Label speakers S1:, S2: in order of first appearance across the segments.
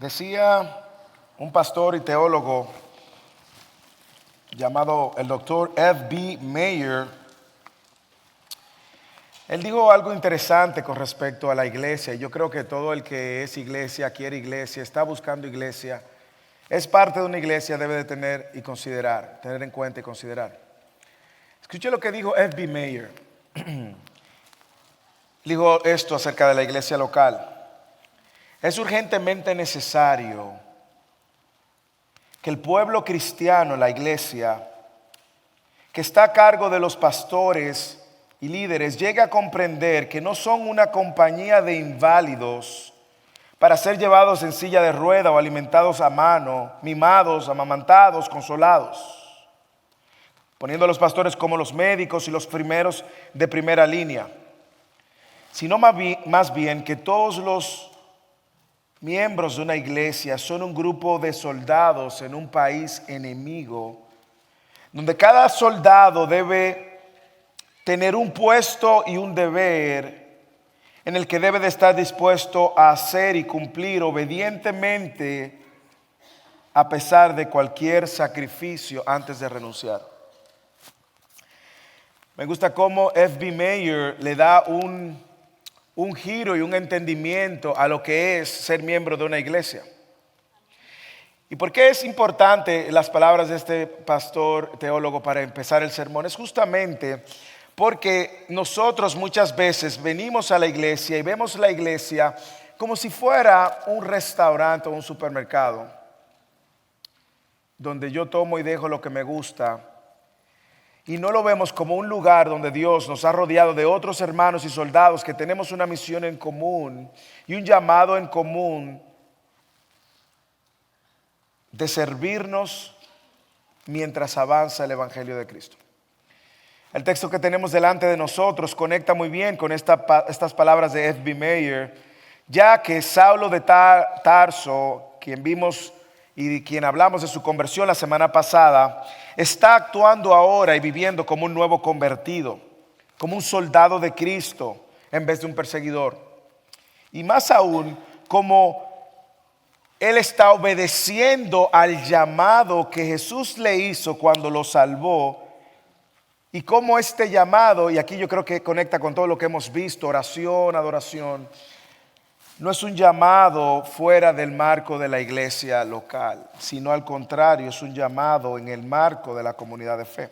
S1: Decía un pastor y teólogo llamado el doctor F.B. Meyer. Él dijo algo interesante con respecto a la iglesia. Yo creo que todo el que es iglesia, quiere iglesia, está buscando iglesia, es parte de una iglesia, debe de tener y considerar, tener en cuenta y considerar. Escuche lo que dijo F.B. Meyer. Dijo esto acerca de la iglesia local. Es urgentemente necesario que el pueblo cristiano, la iglesia, que está a cargo de los pastores y líderes, llegue a comprender que no son una compañía de inválidos para ser llevados en silla de rueda o alimentados a mano, mimados, amamantados, consolados, poniendo a los pastores como los médicos y los primeros de primera línea, sino más bien que todos los miembros de una iglesia son un grupo de soldados en un país enemigo, donde cada soldado debe tener un puesto y un deber en el que debe de estar dispuesto a hacer y cumplir obedientemente a pesar de cualquier sacrificio antes de renunciar. Me gusta cómo F.B. Meyer le da un giro y un entendimiento a lo que es ser miembro de una iglesia. ¿Y por qué es importante las palabras de este pastor teólogo para empezar el sermón? Es justamente porque nosotros muchas veces venimos a la iglesia y vemos la iglesia como si fuera un restaurante o un supermercado, donde yo tomo y dejo lo que me gusta. Y no lo vemos como un lugar donde Dios nos ha rodeado de otros hermanos y soldados que tenemos una misión en común y un llamado en común de servirnos mientras avanza el Evangelio de Cristo. El texto que tenemos delante de nosotros conecta muy bien con estas palabras de F.B. Meyer, ya que Saulo de Tarso, quien vimos y quien hablamos de su conversión la semana pasada, está actuando ahora y viviendo como un nuevo convertido, como un soldado de Cristo en vez de un perseguidor. Y más aún, como él está obedeciendo al llamado que Jesús le hizo cuando lo salvó. Y como este llamado, y aquí yo creo que conecta con todo lo que hemos visto, oración, adoración, no es un llamado fuera del marco de la iglesia local, sino al contrario, es un llamado en el marco de la comunidad de fe.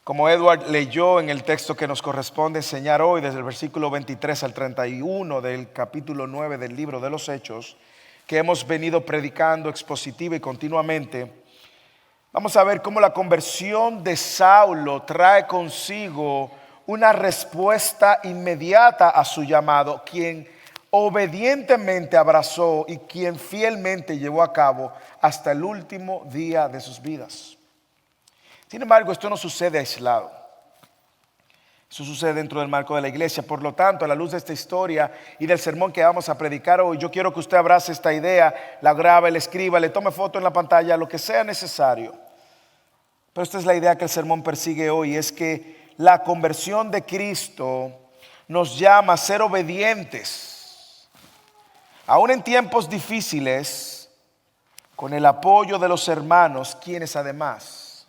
S1: Como Edward leyó en el texto que nos corresponde enseñar hoy, desde el versículo 23 al 31 del capítulo 9 del libro de los Hechos, que hemos venido predicando expositiva y continuamente, vamos a ver cómo la conversión de Saulo trae consigo una respuesta inmediata a su llamado, quien obedientemente abrazó y quien fielmente llevó a cabo hasta el último día de sus vidas. Sin embargo, esto no sucede aislado. Eso sucede dentro del marco de la iglesia. Por lo tanto, a la luz de esta historia y del sermón que vamos a predicar hoy, yo quiero que usted abrace esta idea, la grabe, la escriba, le tome foto en la pantalla, lo que sea necesario. Pero esta es la idea que el sermón persigue hoy, es que la conversión de Cristo nos llama a ser obedientes, aún en tiempos difíciles, con el apoyo de los hermanos, quienes además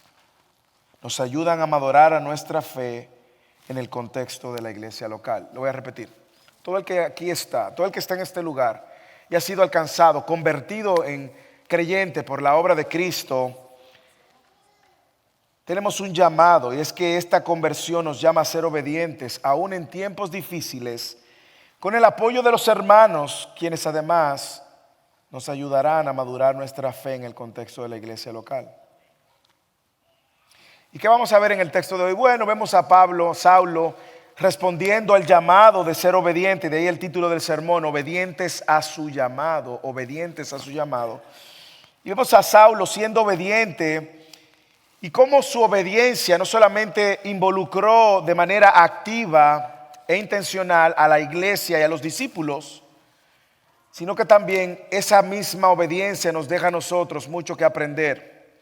S1: nos ayudan a madurar a nuestra fe en el contexto de la iglesia local. Lo voy a repetir. Todo el que aquí está, todo el que está en este lugar y ha sido alcanzado, convertido en creyente por la obra de Cristo, tenemos un llamado, y es que esta conversión nos llama a ser obedientes, aún en tiempos difíciles, con el apoyo de los hermanos, quienes además nos ayudarán a madurar nuestra fe en el contexto de la iglesia local. ¿Y qué vamos a ver en el texto de hoy? Bueno, vemos a Saulo, respondiendo al llamado de ser obediente, de ahí el título del sermón, obedientes a su llamado, obedientes a su llamado. Y vemos a Saulo siendo obediente, y cómo su obediencia no solamente involucró de manera activa e intencional a la iglesia y a los discípulos, sino que también esa misma obediencia nos deja a nosotros mucho que aprender.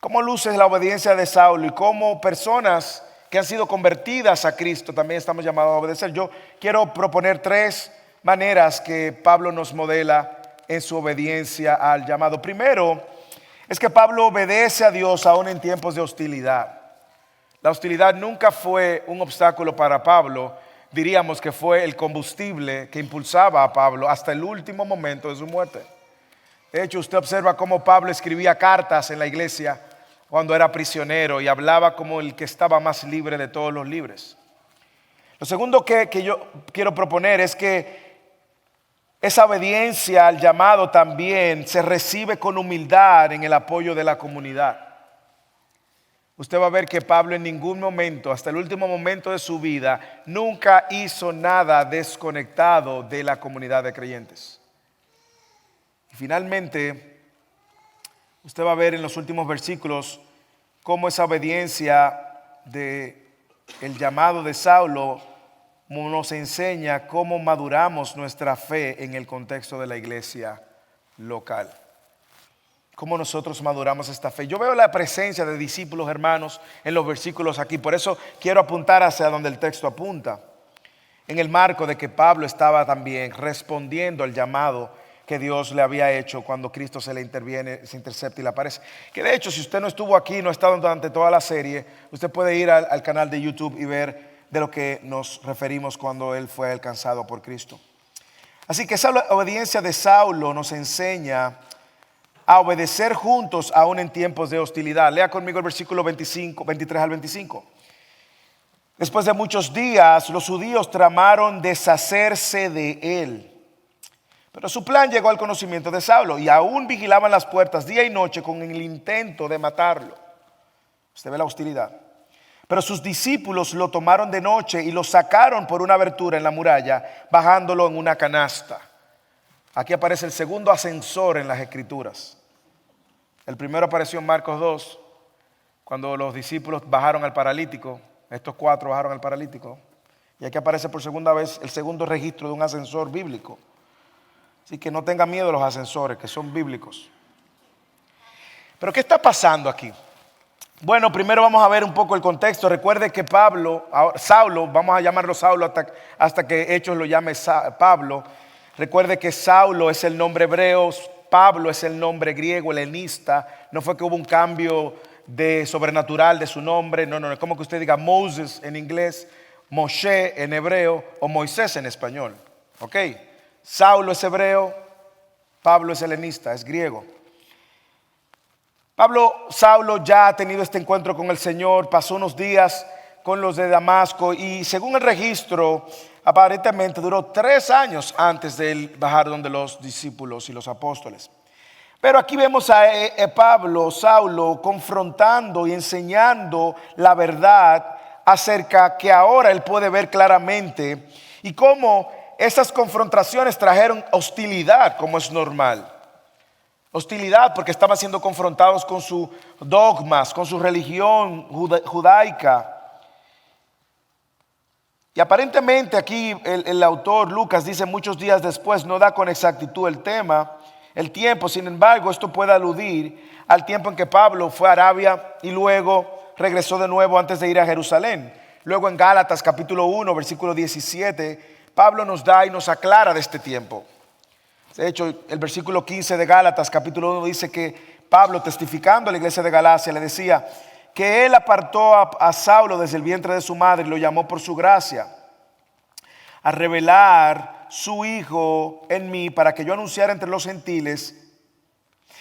S1: Cómo luce la obediencia de Saulo y cómo personas que han sido convertidas a Cristo también estamos llamados a obedecer. Yo quiero proponer tres maneras que Pablo nos modela en su obediencia al llamado. Primero, es que Pablo obedece a Dios aún en tiempos de hostilidad. La hostilidad nunca fue un obstáculo para Pablo. Diríamos que fue el combustible que impulsaba a Pablo hasta el último momento de su muerte. De hecho, usted observa cómo Pablo escribía cartas en la iglesia cuando era prisionero y hablaba como el que estaba más libre de todos los libres. Lo segundo que yo quiero proponer es que esa obediencia al llamado también se recibe con humildad en el apoyo de la comunidad. Usted va a ver que Pablo en ningún momento, hasta el último momento de su vida, nunca hizo nada desconectado de la comunidad de creyentes. Y finalmente, usted va a ver en los últimos versículos cómo esa obediencia del llamado de Saulo nos enseña cómo maduramos nuestra fe en el contexto de la iglesia local. Cómo nosotros maduramos esta fe. Yo veo la presencia de discípulos, hermanos, en los versículos aquí. Por eso quiero apuntar hacia donde el texto apunta. En el marco de que Pablo estaba también respondiendo al llamado que Dios le había hecho cuando Cristo se le interviene, se intercepta y le aparece. Que de hecho, si usted no estuvo aquí, no ha estado durante toda la serie, usted puede ir al canal de YouTube y ver de lo que nos referimos cuando él fue alcanzado por Cristo. Así que esa obediencia de Saulo nos enseña a obedecer juntos aún en tiempos de hostilidad. Lea conmigo el versículo 23 al 25. Después de muchos días, los judíos tramaron deshacerse de él. Pero su plan llegó al conocimiento de Saulo y aún vigilaban las puertas día y noche con el intento de matarlo. Usted ve la hostilidad. Pero sus discípulos lo tomaron de noche y lo sacaron por una abertura en la muralla, bajándolo en una canasta. Aquí aparece el segundo ascensor en las Escrituras. El primero apareció en Marcos 2, cuando los discípulos bajaron al paralítico. Estos 4 bajaron al paralítico. Y aquí aparece por segunda vez el segundo registro de un ascensor bíblico. Así que no tengan miedo de los ascensores, que son bíblicos. Pero ¿qué está pasando aquí? Bueno, primero vamos a ver un poco el contexto. Recuerde que Saulo, vamos a llamarlo Saulo hasta que Hechos lo llame Pablo. Recuerde que Saulo es el nombre hebreo, Pablo es el nombre griego, helenista. No fue que hubo un cambio sobrenatural de su nombre. No, es como que usted diga Moses en inglés, Moshe en hebreo o Moisés en español. ¿Ok? Saulo es hebreo, Pablo es helenista, es griego. Saulo ya ha tenido este encuentro con el Señor, pasó unos días con los de Damasco y según el registro, aparentemente duró 3 años antes de él bajar donde los discípulos y los apóstoles. Pero aquí vemos a Saulo confrontando y enseñando la verdad acerca que ahora él puede ver claramente y cómo esas confrontaciones trajeron hostilidad, como es normal. Hostilidad porque estaban siendo confrontados con sus dogmas, con su religión judaica. Y aparentemente aquí el autor Lucas dice muchos días después, no da con exactitud el tiempo, sin embargo esto puede aludir al tiempo en que Pablo fue a Arabia y luego regresó de nuevo antes de ir a Jerusalén. Luego en Gálatas capítulo 1 versículo 17 Pablo nos da y nos aclara de este tiempo. De hecho, el versículo 15 de Gálatas, capítulo 1, dice que Pablo, testificando a la iglesia de Galacia, le decía que él apartó a Saulo desde el vientre de su madre y lo llamó por su gracia a revelar su Hijo en mí para que yo anunciara entre los gentiles.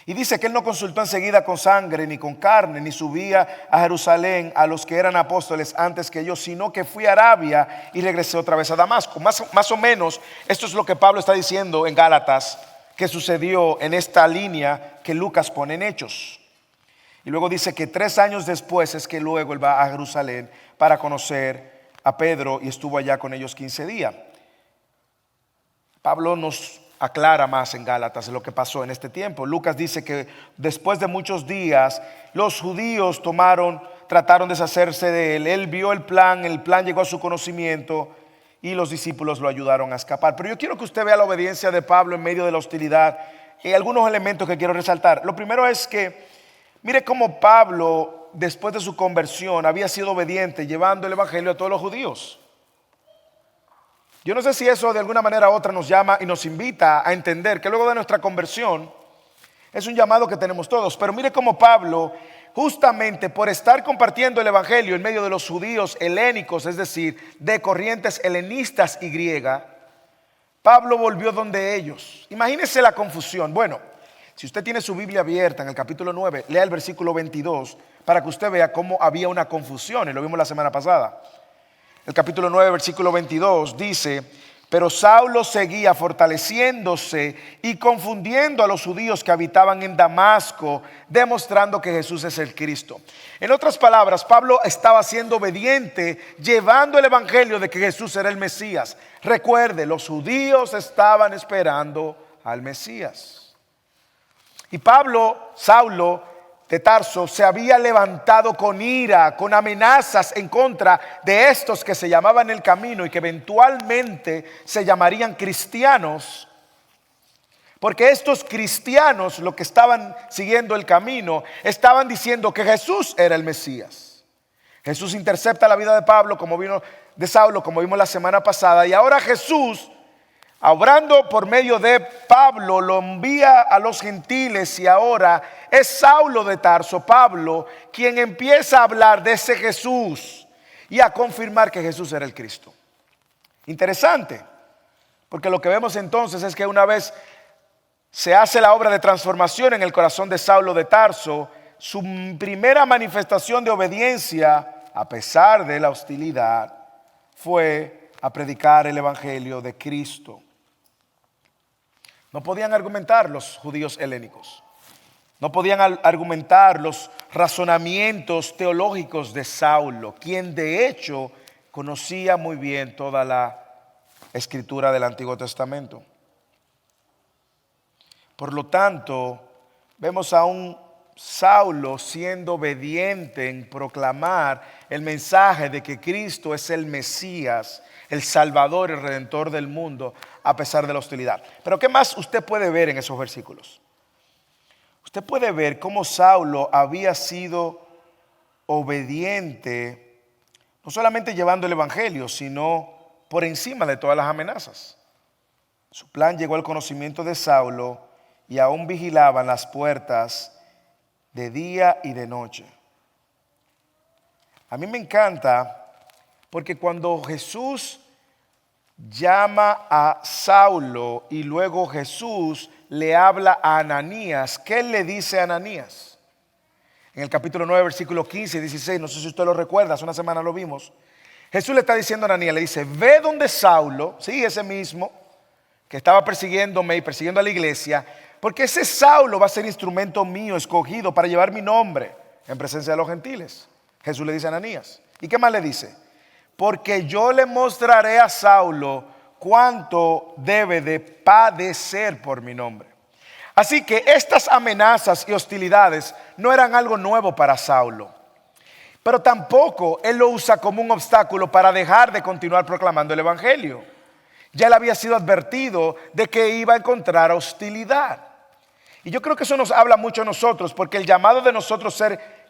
S1: Y dice que él no consultó enseguida con sangre ni con carne, ni subía a Jerusalén a los que eran apóstoles antes que yo, sino que fui a Arabia y regresé otra vez a Damasco. Más o menos, esto es lo que Pablo está diciendo en Gálatas, que sucedió en esta línea que Lucas pone en Hechos. Y luego dice que 3 años después es que luego él va a Jerusalén para conocer a Pedro y estuvo allá con ellos 15 días. Pablo nos aclara más en Gálatas lo que pasó en este tiempo. Lucas dice que después de muchos días los judíos trataron de deshacerse de él. Él vio el plan llegó a su conocimiento y los discípulos lo ayudaron a escapar. Pero yo quiero que usted vea la obediencia de Pablo en medio de la hostilidad y algunos elementos que quiero resaltar. Lo primero es que mire cómo Pablo, después de su conversión, había sido obediente llevando el evangelio a todos los judíos. Yo no sé si eso de alguna manera u otra nos llama y nos invita a entender que luego de nuestra conversión es un llamado que tenemos todos. Pero mire cómo Pablo, justamente por estar compartiendo el evangelio en medio de los judíos helénicos, es decir, de corrientes helenistas y griega, Pablo volvió donde ellos. Imagínense la confusión. Bueno, si usted tiene su Biblia abierta en el capítulo 9, lea el versículo 22 para que usted vea cómo había una confusión, y lo vimos la semana pasada. El capítulo 9, versículo 22 dice: pero Saulo seguía fortaleciéndose y confundiendo a los judíos que habitaban en Damasco, demostrando que Jesús es el Cristo. En otras palabras, Pablo estaba siendo obediente, llevando el evangelio de que Jesús era el Mesías. Recuerde, los judíos estaban esperando al Mesías. Y Saulo de Tarso, se había levantado con ira, con amenazas en contra de estos que se llamaban el camino y que eventualmente se llamarían cristianos, porque estos cristianos, los que estaban siguiendo el camino, estaban diciendo que Jesús era el Mesías. Jesús intercepta la vida de Saulo, como vimos la semana pasada, y ahora Jesús, obrando por medio de Pablo, lo envía a los gentiles, y ahora es Saulo de Tarso, Pablo, quien empieza a hablar de ese Jesús y a confirmar que Jesús era el Cristo. Interesante, porque lo que vemos entonces es que una vez se hace la obra de transformación en el corazón de Saulo de Tarso, su primera manifestación de obediencia, a pesar de la hostilidad, fue a predicar el evangelio de Cristo. No podían argumentar los judíos helénicos. No podían argumentar los razonamientos teológicos de Saulo, quien de hecho conocía muy bien toda la escritura del Antiguo Testamento. Por lo tanto, vemos a un Saulo siendo obediente en proclamar el mensaje de que Cristo es el Mesías, el Salvador, el Redentor del mundo, a pesar de la hostilidad. Pero ¿qué más usted puede ver en esos versículos? Usted puede ver cómo Saulo había sido obediente, no solamente llevando el evangelio, sino por encima de todas las amenazas. Su plan llegó al conocimiento de Saulo y aún vigilaban las puertas de día y de noche. A mí me encanta porque cuando Jesús llama a Saulo y luego Jesús le habla a Ananías, ¿qué le dice a Ananías? En el capítulo 9, versículos 15 y 16, no sé si usted lo recuerda, hace una semana lo vimos. Jesús le está diciendo a Ananías, le dice: ve donde Saulo, sí, ese mismo que estaba persiguiéndome y persiguiendo a la iglesia, porque ese Saulo va a ser instrumento mío, escogido para llevar mi nombre en presencia de los gentiles. Jesús le dice a Ananías. ¿Y qué más le dice? Porque yo le mostraré a Saulo cuánto debe de padecer por mi nombre. Así que estas amenazas y hostilidades no eran algo nuevo para Saulo, pero tampoco él lo usa como un obstáculo para dejar de continuar proclamando el evangelio. Ya él había sido advertido de que iba a encontrar hostilidad. Y yo creo que eso nos habla mucho a nosotros, porque el llamado de nosotros ser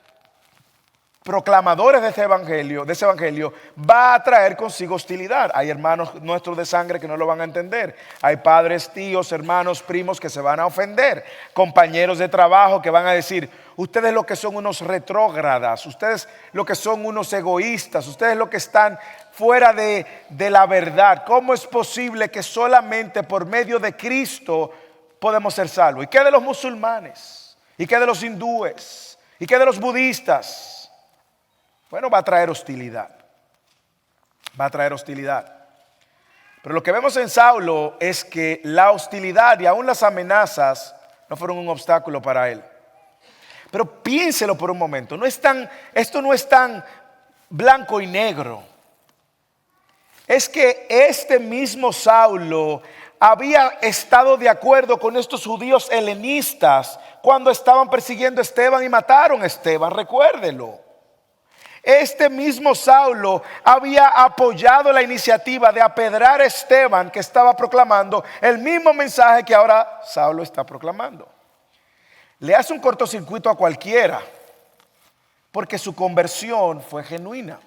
S1: proclamadores de ese evangelio va a traer consigo hostilidad. Hay hermanos nuestros de sangre que no lo van a entender. Hay padres, tíos, hermanos, primos que se van a ofender. Compañeros de trabajo que van a decir: ustedes lo que son unos retrógradas, ustedes lo que son unos egoístas, ustedes lo que están fuera de la verdad. ¿Cómo es posible que solamente por medio de Cristo podemos ser salvos? ¿Y qué de los musulmanes? ¿Y qué de los hindúes? ¿Y qué de los budistas? Bueno, va a traer hostilidad. Va a traer hostilidad. Pero lo que vemos en Saulo es que la hostilidad y aún las amenazas no fueron un obstáculo para él. Pero piénselo por un momento. Esto no es tan blanco y negro. Es que este mismo Saulo había estado de acuerdo con estos judíos helenistas cuando estaban persiguiendo a Esteban y mataron a Esteban. Recuérdelo. Este mismo Saulo había apoyado la iniciativa de apedrar a Esteban, que estaba proclamando el mismo mensaje que ahora Saulo está proclamando. Le hace un cortocircuito a cualquiera, porque su conversión fue genuina.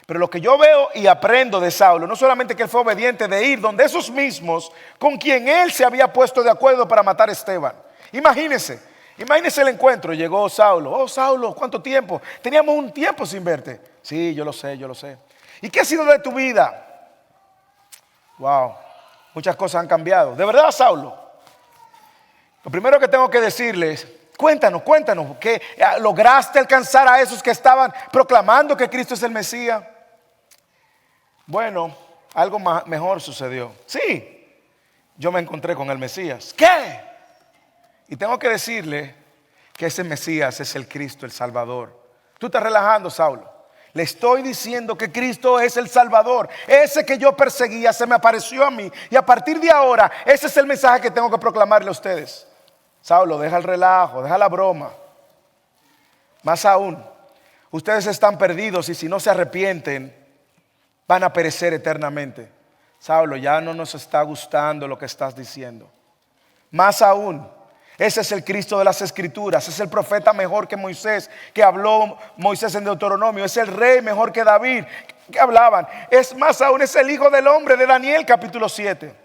S1: Pero lo que yo veo y aprendo de Saulo, no solamente que él fue obediente de ir donde esos mismos con quien él se había puesto de acuerdo para matar a Esteban. Imagínense el encuentro. Llegó Saulo. Oh, Saulo, ¿cuánto tiempo? Teníamos un tiempo sin verte. Sí, yo lo sé. ¿Y qué ha sido de tu vida? Wow, muchas cosas han cambiado. ¿De verdad, Saulo? Lo primero que tengo que decirles, cuéntanos, que lograste alcanzar a esos que estaban proclamando que Cristo es el Mesías. Bueno, algo mejor sucedió. Sí, yo me encontré con el Mesías. ¿Qué? Y tengo que decirle que ese Mesías es el Cristo, el Salvador. Tú estás relajando, Saulo. Le estoy diciendo que Cristo es el Salvador. Ese que yo perseguía se me apareció a mí. Y a partir de ahora, ese es el mensaje que tengo que proclamarle a ustedes. Saulo, deja el relajo, deja la broma. Más aún, ustedes están perdidos y si no se arrepienten, van a perecer eternamente. Saulo, ya no nos está gustando lo que estás diciendo. Más aún, ese es el Cristo de las Escrituras. Es el profeta mejor que Moisés, que habló Moisés en Deuteronomio. Es el rey mejor que David, que hablaban. Es más aún, es el Hijo del Hombre de Daniel capítulo 7.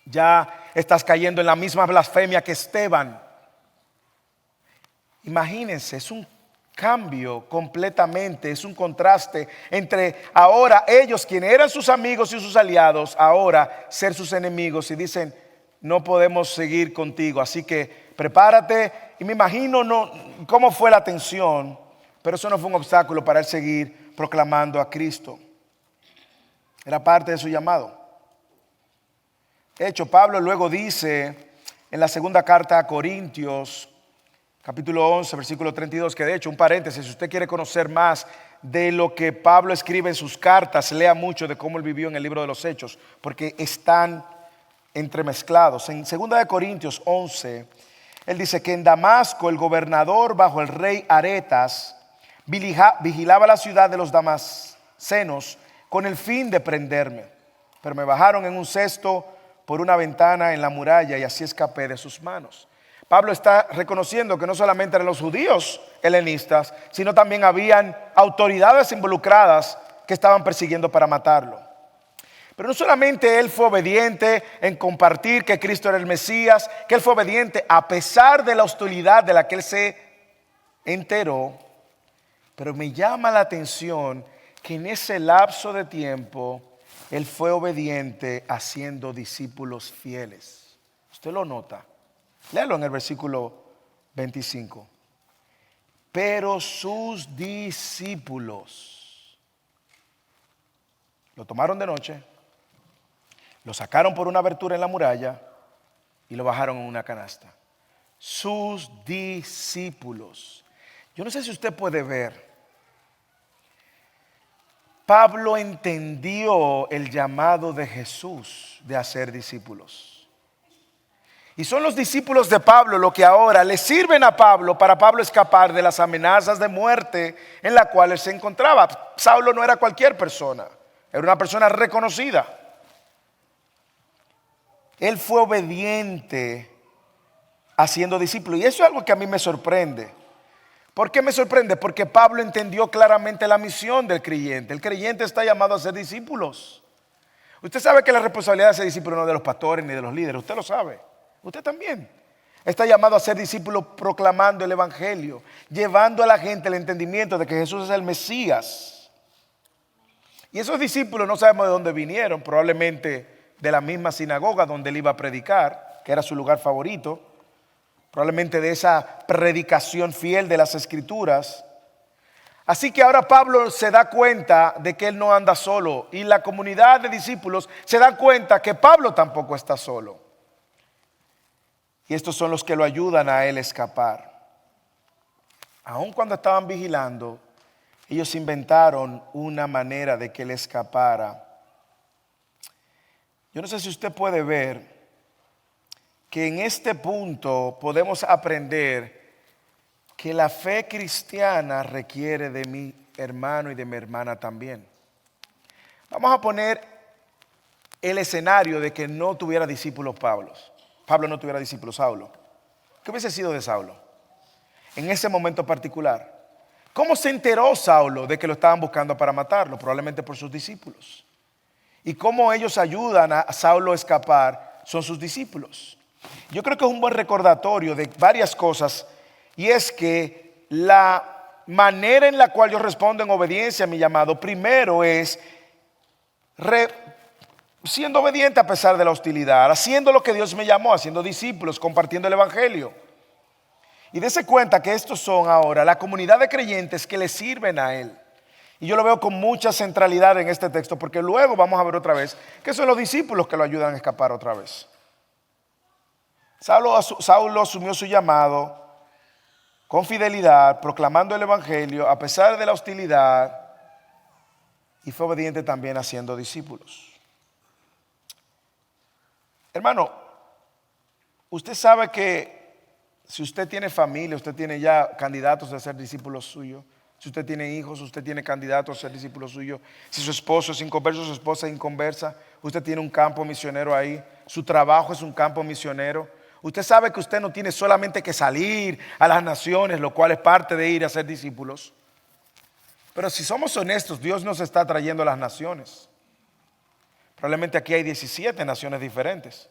S1: Ya estás cayendo en la misma blasfemia que Esteban. Imagínense, es un cambio completamente, es un contraste entre ahora ellos quienes eran sus amigos y sus aliados, ahora ser sus enemigos y dicen, no podemos seguir contigo, así que prepárate. Y me imagino cómo fue la tensión, pero eso no fue un obstáculo para él seguir proclamando a Cristo. Era parte de su llamado. De hecho, Pablo luego dice en la segunda carta a Corintios, capítulo 11, versículo 32, que de hecho, un paréntesis, si usted quiere conocer más de lo que Pablo escribe en sus cartas, lea mucho de cómo él vivió en el libro de los Hechos, porque están entremezclados. En 2 Corintios 11, él dice que en Damasco el gobernador bajo el rey Aretas vigilaba la ciudad de los damascenos con el fin de prenderme, pero me bajaron en un cesto por una ventana en la muralla y así escapé de sus manos. Pablo está reconociendo que no solamente eran los judíos helenistas, sino también habían autoridades involucradas que estaban persiguiendo para matarlo. Pero no solamente él fue obediente en compartir que Cristo era el Mesías, que él fue obediente a pesar de la hostilidad de la que él se enteró, pero me llama la atención que en ese lapso de tiempo él fue obediente haciendo discípulos fieles. Usted lo nota. Léalo en el versículo 25. Pero sus discípulos lo tomaron de noche, lo sacaron por una abertura en la muralla y lo bajaron en una canasta. Sus discípulos. Yo no sé si usted puede ver. Pablo entendió el llamado de Jesús de hacer discípulos. Y son los discípulos de Pablo los que ahora le sirven a Pablo para Pablo escapar de las amenazas de muerte en la cual él se encontraba. Saulo no era cualquier persona, era una persona reconocida. Él fue obediente haciendo discípulos. Y eso es algo que a mí me sorprende. ¿Por qué me sorprende? Porque Pablo entendió claramente la misión del creyente. El creyente está llamado a ser discípulos. Usted sabe que la responsabilidad de ser discípulo no es de los pastores ni de los líderes. Usted lo sabe. Usted también está llamado a ser discípulo proclamando el evangelio, llevando a la gente el entendimiento de que Jesús es el Mesías. Y esos discípulos no sabemos de dónde vinieron, probablemente de la misma sinagoga donde él iba a predicar, que era su lugar favorito, probablemente de esa predicación fiel de las Escrituras. Así que ahora Pablo se da cuenta de que él no anda solo y la comunidad de discípulos se da cuenta que Pablo tampoco está solo. Y estos son los que lo ayudan a él escapar. Aun cuando estaban vigilando, ellos inventaron una manera de que él escapara. Yo no sé si usted puede ver que en este punto podemos aprender que la fe cristiana requiere de mi hermano y de mi hermana también. Vamos a poner el escenario de que no tuviera discípulos Pablo no tuviera discípulos Saulo. ¿Qué hubiese sido de Saulo? En ese momento particular, ¿Cómo se enteró Saulo de que lo estaban buscando para matarlo? Probablemente por sus discípulos. ¿Y cómo ellos ayudan a Saulo a escapar? Son sus discípulos. Yo creo que es un buen recordatorio de varias cosas, y es que la manera en la cual yo respondo en obediencia a mi llamado, primero es siendo obediente a pesar de la hostilidad, haciendo lo que Dios me llamó, haciendo discípulos, compartiendo el evangelio. Y dése cuenta que estos son ahora la comunidad de creyentes que le sirven a Él. Y yo lo veo con mucha centralidad en este texto, porque luego vamos a ver otra vez que son los discípulos que lo ayudan a escapar otra vez. Saulo asumió su llamado con fidelidad, proclamando el evangelio a pesar de la hostilidad, y fue obediente también haciendo discípulos. Hermano, usted sabe que si usted tiene familia, usted tiene ya candidatos a ser discípulos suyos. Si usted tiene hijos, usted tiene candidatos a ser discípulos suyos. Si su esposo es inconverso, su esposa es inconversa, usted tiene un campo misionero ahí. Su trabajo es un campo misionero. Usted sabe que usted no tiene solamente que salir a las naciones, lo cual es parte de ir a ser discípulos. Pero si somos honestos, Dios nos está trayendo a las naciones. Probablemente aquí hay 17 naciones diferentes.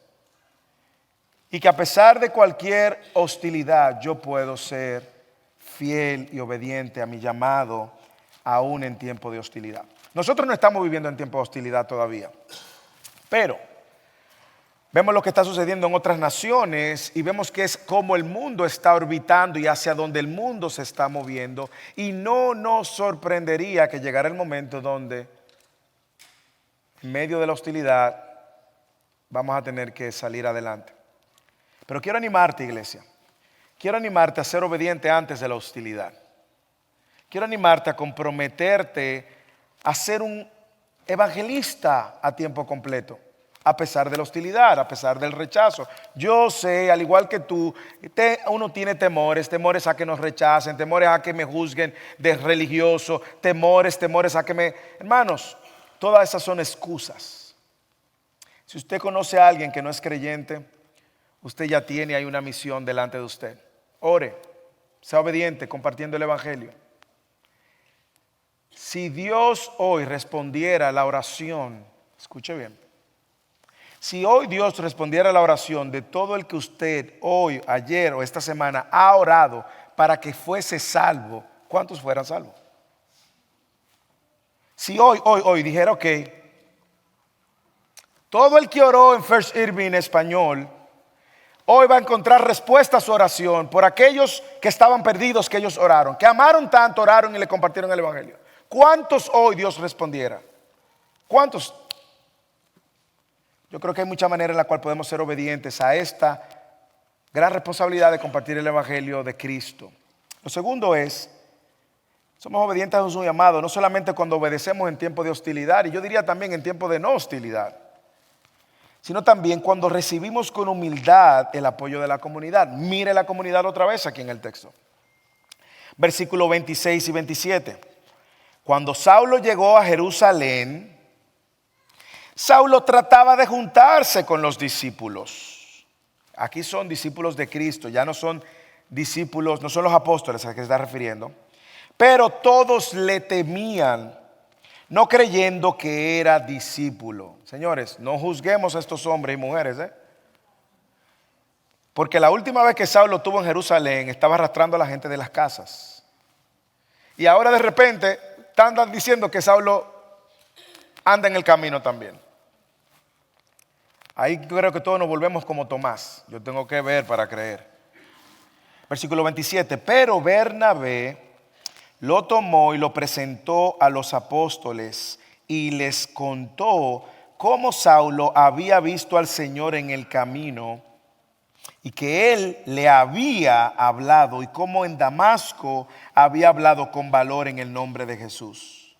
S1: Y que a pesar de cualquier hostilidad, yo puedo ser fiel y obediente a mi llamado, aún en tiempo de hostilidad. Nosotros no estamos viviendo en tiempo de hostilidad todavía, pero vemos lo que está sucediendo en otras naciones y vemos que es como el mundo está orbitando y hacia donde el mundo se está moviendo. Y no nos sorprendería que llegara el momento donde, en medio de la hostilidad, vamos a tener que salir adelante. Pero quiero animarte, iglesia. Quiero animarte a ser obediente antes de la hostilidad. Quiero animarte a comprometerte a ser un evangelista a tiempo completo, a pesar de la hostilidad, a pesar del rechazo. Yo sé, al igual que tú, uno tiene temores a que nos rechacen, temores a que me juzguen de religioso, temores a que me... Hermanos, todas esas son excusas. Si usted conoce a alguien que no es creyente, usted ya tiene ahí una misión delante de usted. Ore, sea obediente compartiendo el evangelio. Si Dios hoy respondiera a la oración, escuche bien. Si hoy Dios respondiera a la oración de todo el que usted hoy, ayer o esta semana ha orado para que fuese salvo, ¿cuántos fueran salvos? Si hoy dijera, ok, todo el que oró en First Irving en español, hoy va a encontrar respuesta a su oración por aquellos que estaban perdidos, que ellos oraron, que amaron tanto, oraron y le compartieron el evangelio. ¿Cuántos hoy Dios respondiera? ¿Cuántos? Yo creo que hay mucha manera en la cual podemos ser obedientes a esta gran responsabilidad de compartir el evangelio de Cristo. Lo segundo es, somos obedientes a su llamado, no solamente cuando obedecemos en tiempo de hostilidad, y yo diría también en tiempo de no hostilidad, sino también cuando recibimos con humildad el apoyo de la comunidad. Mire la comunidad otra vez aquí en el texto. Versículos 26 y 27. Cuando Saulo llegó a Jerusalén, Saulo trataba de juntarse con los discípulos. Aquí son discípulos de Cristo, ya no son discípulos, no son los apóstoles a los que se está refiriendo. Pero todos le temían, no creyendo que era discípulo. Señores, no juzguemos a estos hombres y mujeres, porque la última vez que Saulo estuvo en Jerusalén estaba arrastrando a la gente de las casas. Y ahora de repente están diciendo que Saulo anda en el camino también. Ahí creo que todos nos volvemos como Tomás. Yo tengo que ver para creer. Versículo 27. Pero Bernabé lo tomó y lo presentó a los apóstoles y les contó cómo Saulo había visto al Señor en el camino y que él le había hablado y cómo en Damasco había hablado con valor en el nombre de Jesús.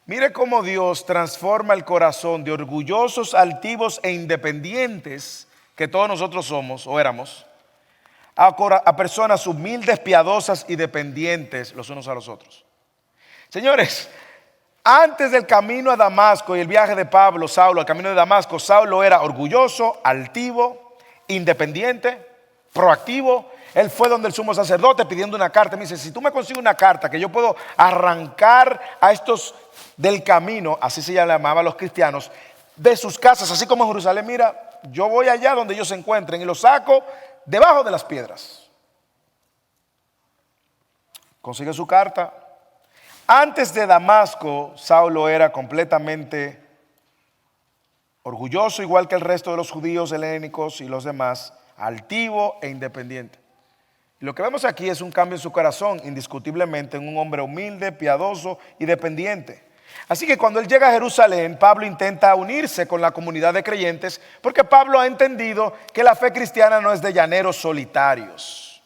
S1: Mire cómo Dios transforma el corazón de orgullosos, altivos e independientes que todos nosotros somos o éramos a personas humildes, piadosas y dependientes los unos a los otros. Señores, antes del camino a Damasco y el viaje de Saulo al camino de Damasco, Saulo era orgulloso, altivo, independiente, proactivo. Él fue donde el sumo sacerdote pidiendo una carta. Me dice, si tú me consigues una carta que yo puedo arrancar a estos del camino, así se llamaba a los cristianos, de sus casas, así como en Jerusalén, mira, yo voy allá donde ellos se encuentren y los saco debajo de las piedras. Consigue su carta. Antes de Damasco, Saulo era completamente orgulloso, igual que el resto de los judíos helénicos y los demás, altivo e independiente. Y lo que vemos aquí es un cambio en su corazón, indiscutiblemente, en un hombre humilde, piadoso y dependiente. Así que cuando él llega a Jerusalén, Pablo intenta unirse con la comunidad de creyentes, porque Pablo ha entendido que la fe cristiana no es de llaneros solitarios.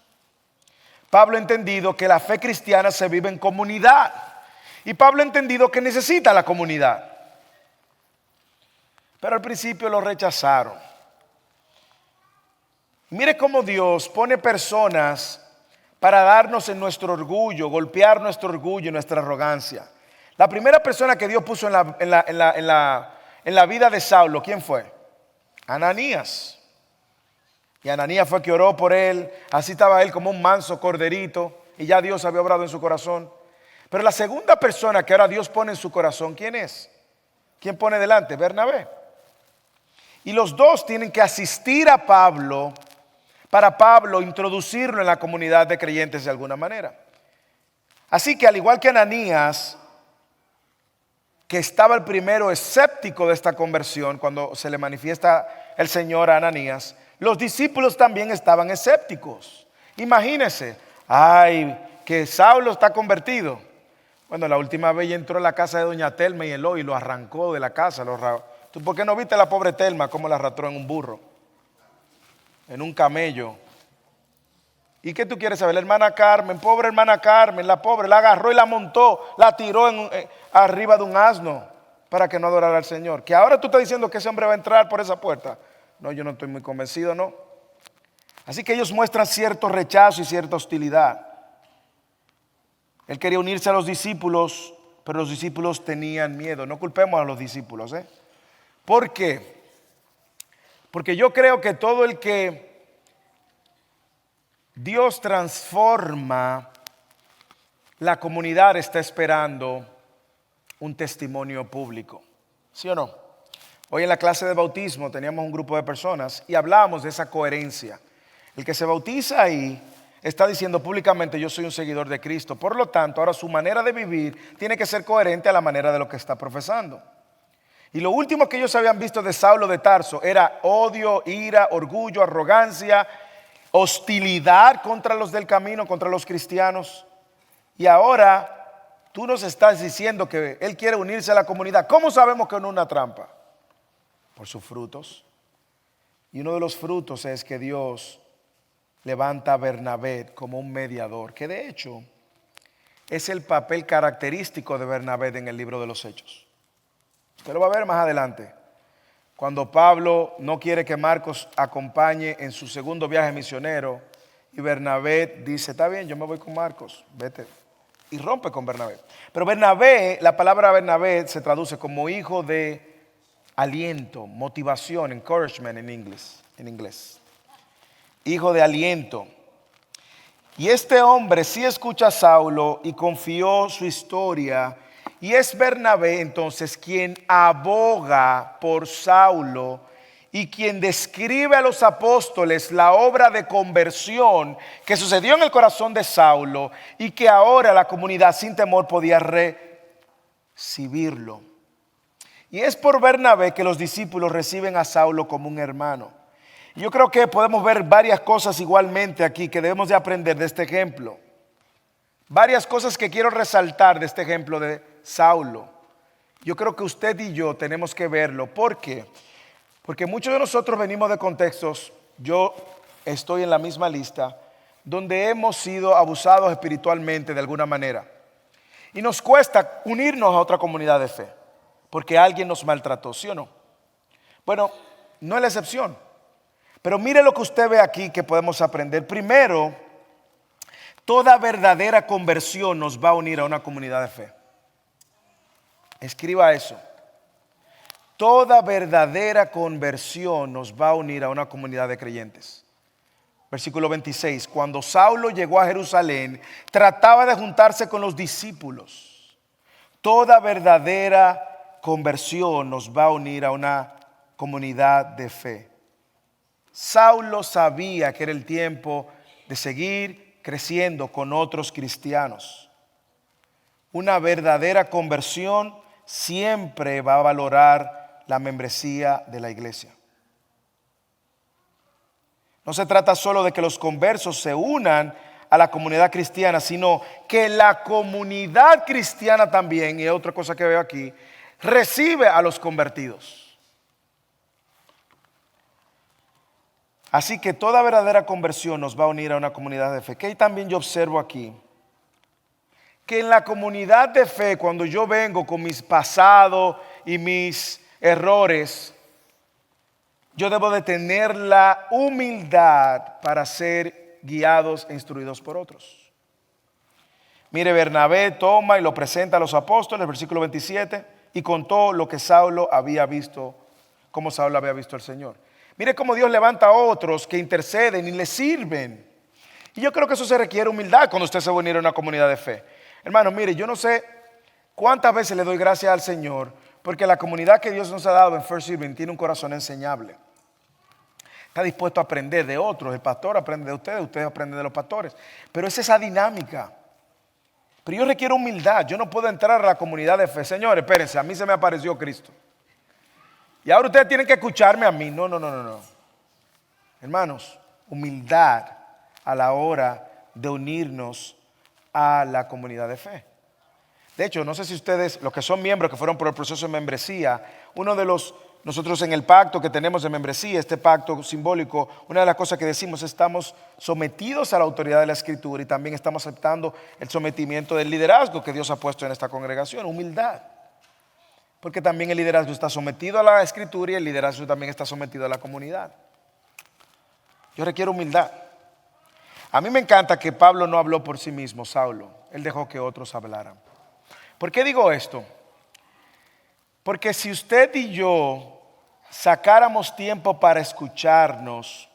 S1: Pablo ha entendido que la fe cristiana se vive en comunidad. Y Pablo ha entendido que necesita la comunidad. Pero al principio lo rechazaron. Mire cómo Dios pone personas para darnos en nuestro orgullo, golpear nuestro orgullo y nuestra arrogancia. La primera persona que Dios puso en la vida de Saulo, ¿quién fue? Ananías. Y Ananías fue que oró por él. Así estaba él como un manso corderito. Y ya Dios había obrado en su corazón. Pero la segunda persona que ahora Dios pone en su corazón, ¿quién es? ¿Quién pone delante? Bernabé. Y los dos tienen que asistir a Pablo para Pablo introducirlo en la comunidad de creyentes de alguna manera. Así que al igual que Ananías, que estaba el primero escéptico de esta conversión cuando se le manifiesta el Señor a Ananías, los discípulos también estaban escépticos. Imagínense, ay, que Saulo está convertido. Bueno, la última vez entró a la casa de doña Telma y Eloy y lo arrancó de la casa. ¿Tú por qué no viste a la pobre Telma cómo la arrastró en un burro? En un camello. ¿Y qué tú quieres saber? La hermana Carmen, pobre hermana Carmen, la pobre, la agarró y la montó, la tiró arriba de un asno para que no adorara al Señor. Que ahora tú estás diciendo que ese hombre va a entrar por esa puerta. No, yo no estoy muy convencido, no. Así que ellos muestran cierto rechazo y cierta hostilidad. Él quería unirse a los discípulos, pero los discípulos tenían miedo. No culpemos a los discípulos, ¿eh? ¿Por qué? Porque yo creo que todo el que Dios transforma, la comunidad está esperando un testimonio público. ¿Sí o no? Hoy en la clase de bautismo teníamos un grupo de personas y hablábamos de esa coherencia. El que se bautiza ahí está diciendo públicamente: yo soy un seguidor de Cristo. Por lo tanto, ahora su manera de vivir tiene que ser coherente a la manera de lo que está profesando. Y lo último que ellos habían visto de Saulo de Tarso era odio, ira, orgullo, arrogancia, hostilidad contra los del camino, contra los cristianos. Y ahora tú nos estás diciendo que él quiere unirse a la comunidad. ¿Cómo sabemos que no es una trampa? Por sus frutos. Y uno de los frutos es que Dios levanta a Bernabé como un mediador, que de hecho es el papel característico de Bernabé en el libro de los Hechos. Usted lo va a ver más adelante, cuando Pablo no quiere que Marcos acompañe en su segundo viaje misionero y Bernabé dice: está bien, yo me voy con Marcos, vete, y rompe con Bernabé. Pero Bernabé, la palabra Bernabé se traduce como hijo de aliento, motivación, encouragement en inglés. Hijo de aliento. Y este hombre sí escucha a Saulo y confió su historia. Y es Bernabé entonces quien aboga por Saulo y quien describe a los apóstoles la obra de conversión que sucedió en el corazón de Saulo y que ahora la comunidad sin temor podía recibirlo. Y es por Bernabé que los discípulos reciben a Saulo como un hermano. Yo creo que podemos ver varias cosas igualmente aquí que debemos de aprender de este ejemplo. Varias cosas que quiero resaltar de este ejemplo de Saulo. Yo creo que usted y yo tenemos que verlo. ¿Por qué? Porque muchos de nosotros venimos de contextos, yo estoy en la misma lista, donde hemos sido abusados espiritualmente de alguna manera. Y nos cuesta unirnos a otra comunidad de fe, porque alguien nos maltrató, ¿sí o no? Bueno, no es la excepción. Pero mire lo que usted ve aquí que podemos aprender. Primero, toda verdadera conversión nos va a unir a una comunidad de fe. Escriba eso. Toda verdadera conversión nos va a unir a una comunidad de creyentes. Versículo 26. Cuando Saulo llegó a Jerusalén, trataba de juntarse con los discípulos. Toda verdadera conversión nos va a unir a una comunidad de fe. Saulo sabía que era el tiempo de seguir creciendo con otros cristianos. Una verdadera conversión siempre va a valorar la membresía de la iglesia. No se trata solo de que los conversos se unan a la comunidad cristiana, sino que la comunidad cristiana también, y otra cosa que veo aquí, recibe a los convertidos. Así que toda verdadera conversión nos va a unir a una comunidad de fe. Que también yo observo aquí, que en la comunidad de fe, cuando yo vengo con mis pasados y mis errores, yo debo de tener la humildad para ser guiados e instruidos por otros. Mire, Bernabé toma y lo presenta a los apóstoles, versículo 27, y contó lo que Saulo había visto, cómo Saulo había visto al Señor. Mire cómo Dios levanta a otros que interceden y le sirven. Y yo creo que eso se requiere humildad cuando usted se va a unir a una comunidad de fe. Hermano, mire, yo no sé cuántas veces le doy gracias al Señor, porque la comunidad que Dios nos ha dado en First Living tiene un corazón enseñable. Está dispuesto a aprender de otros. El pastor aprende de ustedes aprenden de los pastores. Pero es esa dinámica. Pero yo requiero humildad. Yo no puedo entrar a la comunidad de fe. Señores, espérense, a mí se me apareció Cristo. Y ahora ustedes tienen que escucharme a mí. No. Hermanos, humildad a la hora de unirnos a la comunidad de fe. De hecho, no sé si ustedes, los que son miembros que fueron por el proceso de membresía, nosotros en el pacto que tenemos de membresía, este pacto simbólico, una de las cosas que decimos es estamos sometidos a la autoridad de la Escritura y también estamos aceptando el sometimiento del liderazgo que Dios ha puesto en esta congregación, humildad. Porque también el liderazgo está sometido a la Escritura y el liderazgo también está sometido a la comunidad. Yo requiero humildad. A mí me encanta que Pablo no habló por sí mismo, Saulo. Él dejó que otros hablaran. ¿Por qué digo esto? Porque si usted y yo sacáramos tiempo para escucharnos,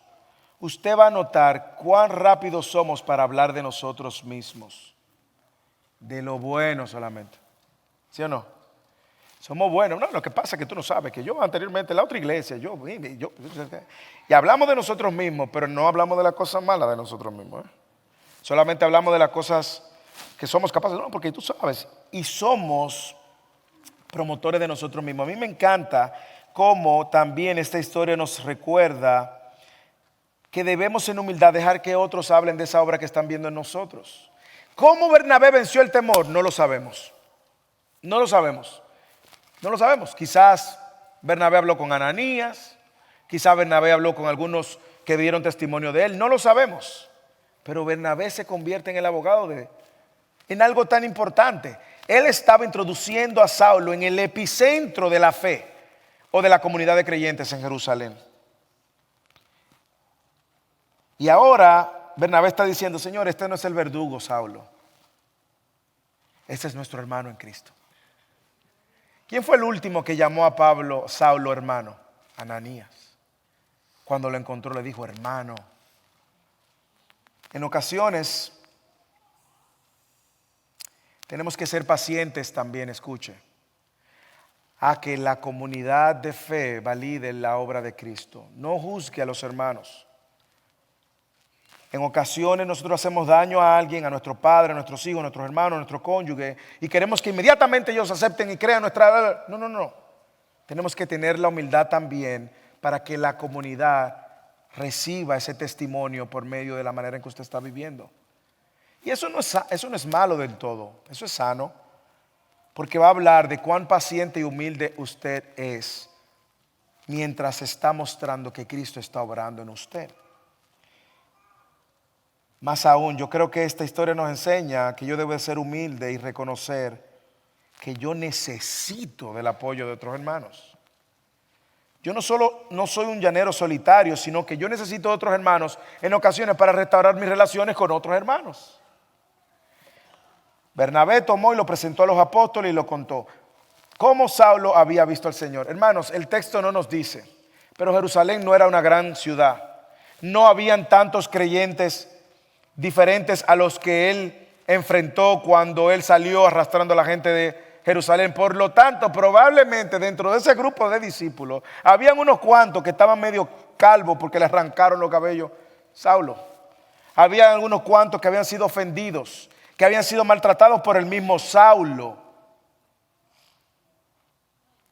S1: usted va a notar cuán rápidos somos para hablar de nosotros mismos. De lo bueno solamente. ¿Sí o no? Somos buenos. No, lo que pasa es que tú no sabes que yo anteriormente en la otra iglesia, y hablamos de nosotros mismos, pero no hablamos de las cosas malas de nosotros mismos. Solamente hablamos de las cosas que somos capaces. No, porque tú sabes. Y somos promotores de nosotros mismos. A mí me encanta cómo también esta historia nos recuerda que debemos en humildad dejar que otros hablen de esa obra que están viendo en nosotros. ¿Cómo Bernabé venció el temor? No lo sabemos. No lo sabemos. No lo sabemos. Quizás Bernabé habló con Ananías. Quizás Bernabé habló con algunos que dieron testimonio de él. No lo sabemos. Pero Bernabé se convierte en el abogado en algo tan importante. Él estaba introduciendo a Saulo en el epicentro de la fe o de la comunidad de creyentes en Jerusalén. Y ahora Bernabé está diciendo, Señor, este no es el verdugo, Saulo. Este es nuestro hermano en Cristo. ¿Quién fue el último que llamó a Pablo, Saulo, hermano? Ananías. Cuando lo encontró le dijo, hermano. En ocasiones tenemos que ser pacientes también, escuche, a que la comunidad de fe valide la obra de Cristo. No juzgue a los hermanos. En ocasiones nosotros hacemos daño a alguien, a nuestro padre, a nuestros hijos, a nuestros hermanos, a nuestro cónyuge, y queremos que inmediatamente ellos acepten y crean nuestra... No. Tenemos que tener la humildad también para que la comunidad reciba ese testimonio por medio de la manera en que usted está viviendo. Y eso no es malo del todo, eso es sano, porque va a hablar de cuán paciente y humilde usted es mientras está mostrando que Cristo está obrando en usted. Más aún, yo creo que esta historia nos enseña que yo debo ser humilde y reconocer que yo necesito del apoyo de otros hermanos. Yo no soy un llanero solitario, sino que yo necesito de otros hermanos en ocasiones para restaurar mis relaciones con otros hermanos. Bernabé tomó y lo presentó a los apóstoles y lo contó. ¿Cómo Saulo había visto al Señor? Hermanos, el texto no nos dice, pero Jerusalén no era una gran ciudad. no habían tantos creyentes diferentes a los que él enfrentó cuando él salió arrastrando a la gente de Jerusalén. Por lo tanto, probablemente dentro de ese grupo de discípulos habían unos cuantos que estaban medio calvos porque le arrancaron los cabellos a Saulo. Había algunos cuantos que habían sido ofendidos, que habían sido maltratados por el mismo Saulo.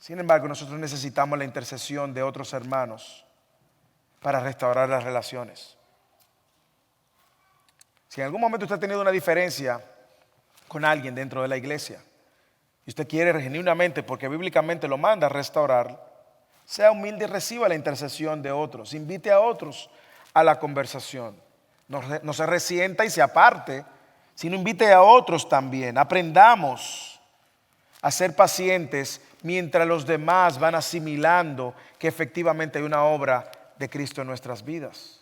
S1: Sin embargo, nosotros necesitamos la intercesión de otros hermanos para restaurar las relaciones. Si en algún momento usted ha tenido una diferencia con alguien dentro de la iglesia y usted quiere genuinamente, porque bíblicamente lo manda a restaurar, sea humilde y reciba la intercesión de otros. Invite a otros a la conversación. No se resienta y se aparte, sino invite a otros también. Aprendamos a ser pacientes mientras los demás van asimilando que efectivamente hay una obra de Cristo en nuestras vidas.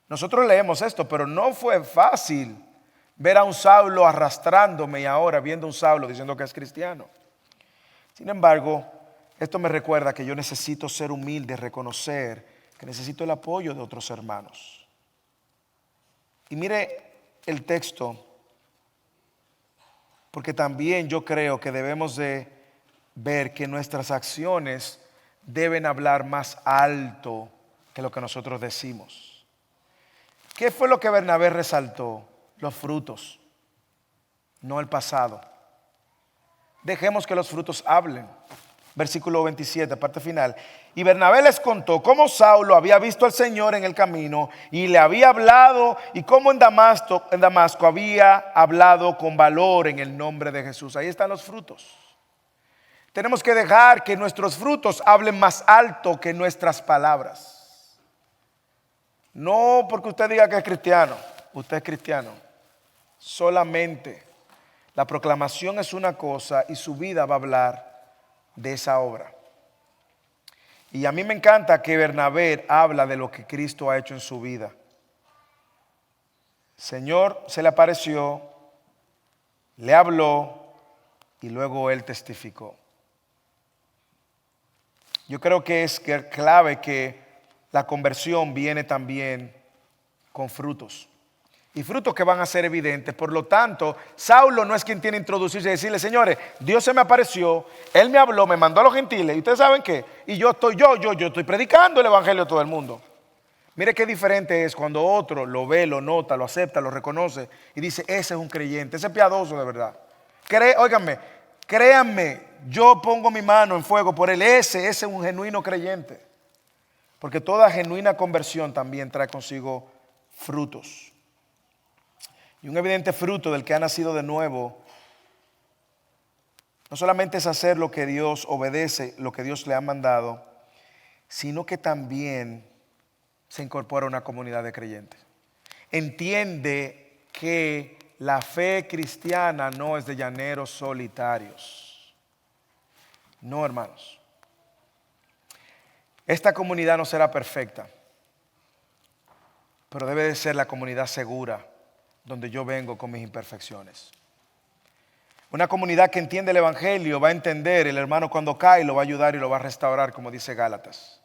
S1: Nosotros leemos esto, pero no fue fácil ver a un Saulo arrastrándome y ahora viendo a un Saulo diciendo que es cristiano. Sin embargo, esto me recuerda que yo necesito ser humilde, reconocer que necesito el apoyo de otros hermanos. Y mire el texto, porque también yo creo que debemos de ver que nuestras acciones deben hablar más alto que lo que nosotros decimos. ¿Qué fue lo que Bernabé resaltó? Los frutos, no el pasado. Dejemos que los frutos hablen. Versículo 27, parte final. Y Bernabé les contó cómo Saulo había visto al Señor en el camino y le había hablado, y cómo en Damasco había hablado con valor en el nombre de Jesús. Ahí están los frutos. Tenemos que dejar que nuestros frutos hablen más alto que nuestras palabras. No porque usted diga que es cristiano, usted es cristiano. Solamente la proclamación es una cosa y su vida va a hablar de esa obra. Y a mí me encanta que Bernabé habla de lo que Cristo ha hecho en su vida. El Señor se le apareció, le habló y luego él testificó. Yo creo que es clave que la conversión viene también con frutos. Y frutos que van a ser evidentes. Por lo tanto, Saulo no es quien tiene que introducirse y decirle: señores, Dios se me apareció, Él me habló, me mandó a los gentiles. ¿Y ustedes saben qué? Y yo estoy predicando el evangelio a todo el mundo. Mire qué diferente es cuando otro lo ve, lo nota, lo acepta, lo reconoce y dice: ese es un creyente, ese es piadoso de verdad. Óiganme, créanme, yo pongo mi mano en fuego por él. Ese es un genuino creyente. Porque toda genuina conversión también trae consigo frutos. Y un evidente fruto del que ha nacido de nuevo no solamente es hacer lo que Dios obedece, lo que Dios le ha mandado, sino que también se incorpora a una comunidad de creyentes. Entiende que la fe cristiana no es de llaneros solitarios. No, hermanos. Esta comunidad no será perfecta, pero debe de ser la comunidad segura, donde yo vengo con mis imperfecciones. Una comunidad que entiende el evangelio va a entender el hermano cuando cae, lo va a ayudar y lo va a restaurar, como dice Gálatas.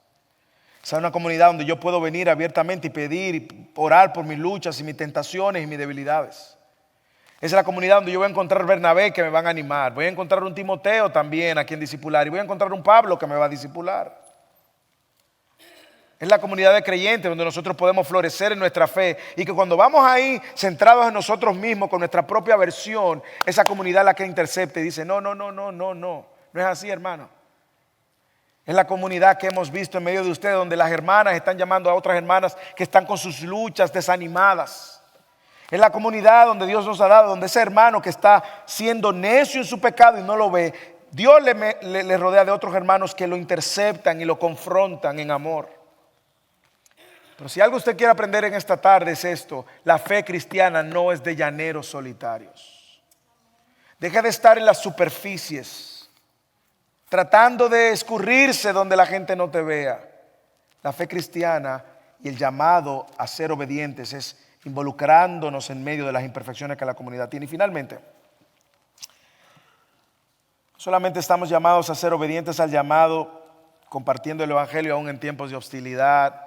S1: Es una comunidad donde yo puedo venir abiertamente y pedir y orar por mis luchas y mis tentaciones y mis debilidades. Es la comunidad donde yo voy a encontrar Bernabé que me van a animar. Voy a encontrar un Timoteo también a quien discipular. Y voy a encontrar un Pablo que me va a discipular. Es la comunidad de creyentes donde nosotros podemos florecer en nuestra fe. Y que cuando vamos ahí centrados en nosotros mismos, con nuestra propia versión, esa comunidad es la que intercepta y dice: no es así, hermano. Es la comunidad que hemos visto en medio de ustedes, donde las hermanas están llamando a otras hermanas que están con sus luchas desanimadas. Es la comunidad donde Dios nos ha dado, donde ese hermano que está siendo necio en su pecado y no lo ve, Dios le rodea de otros hermanos que lo interceptan y lo confrontan en amor. Pero si algo usted quiere aprender en esta tarde es esto: la fe cristiana no es de llaneros solitarios. Deja de estar en las superficies, tratando de escurrirse donde la gente no te vea. La fe cristiana y el llamado a ser obedientes es involucrándonos en medio de las imperfecciones que la comunidad tiene. Y finalmente, solamente estamos llamados a ser obedientes al llamado, compartiendo el evangelio aún en tiempos de hostilidad,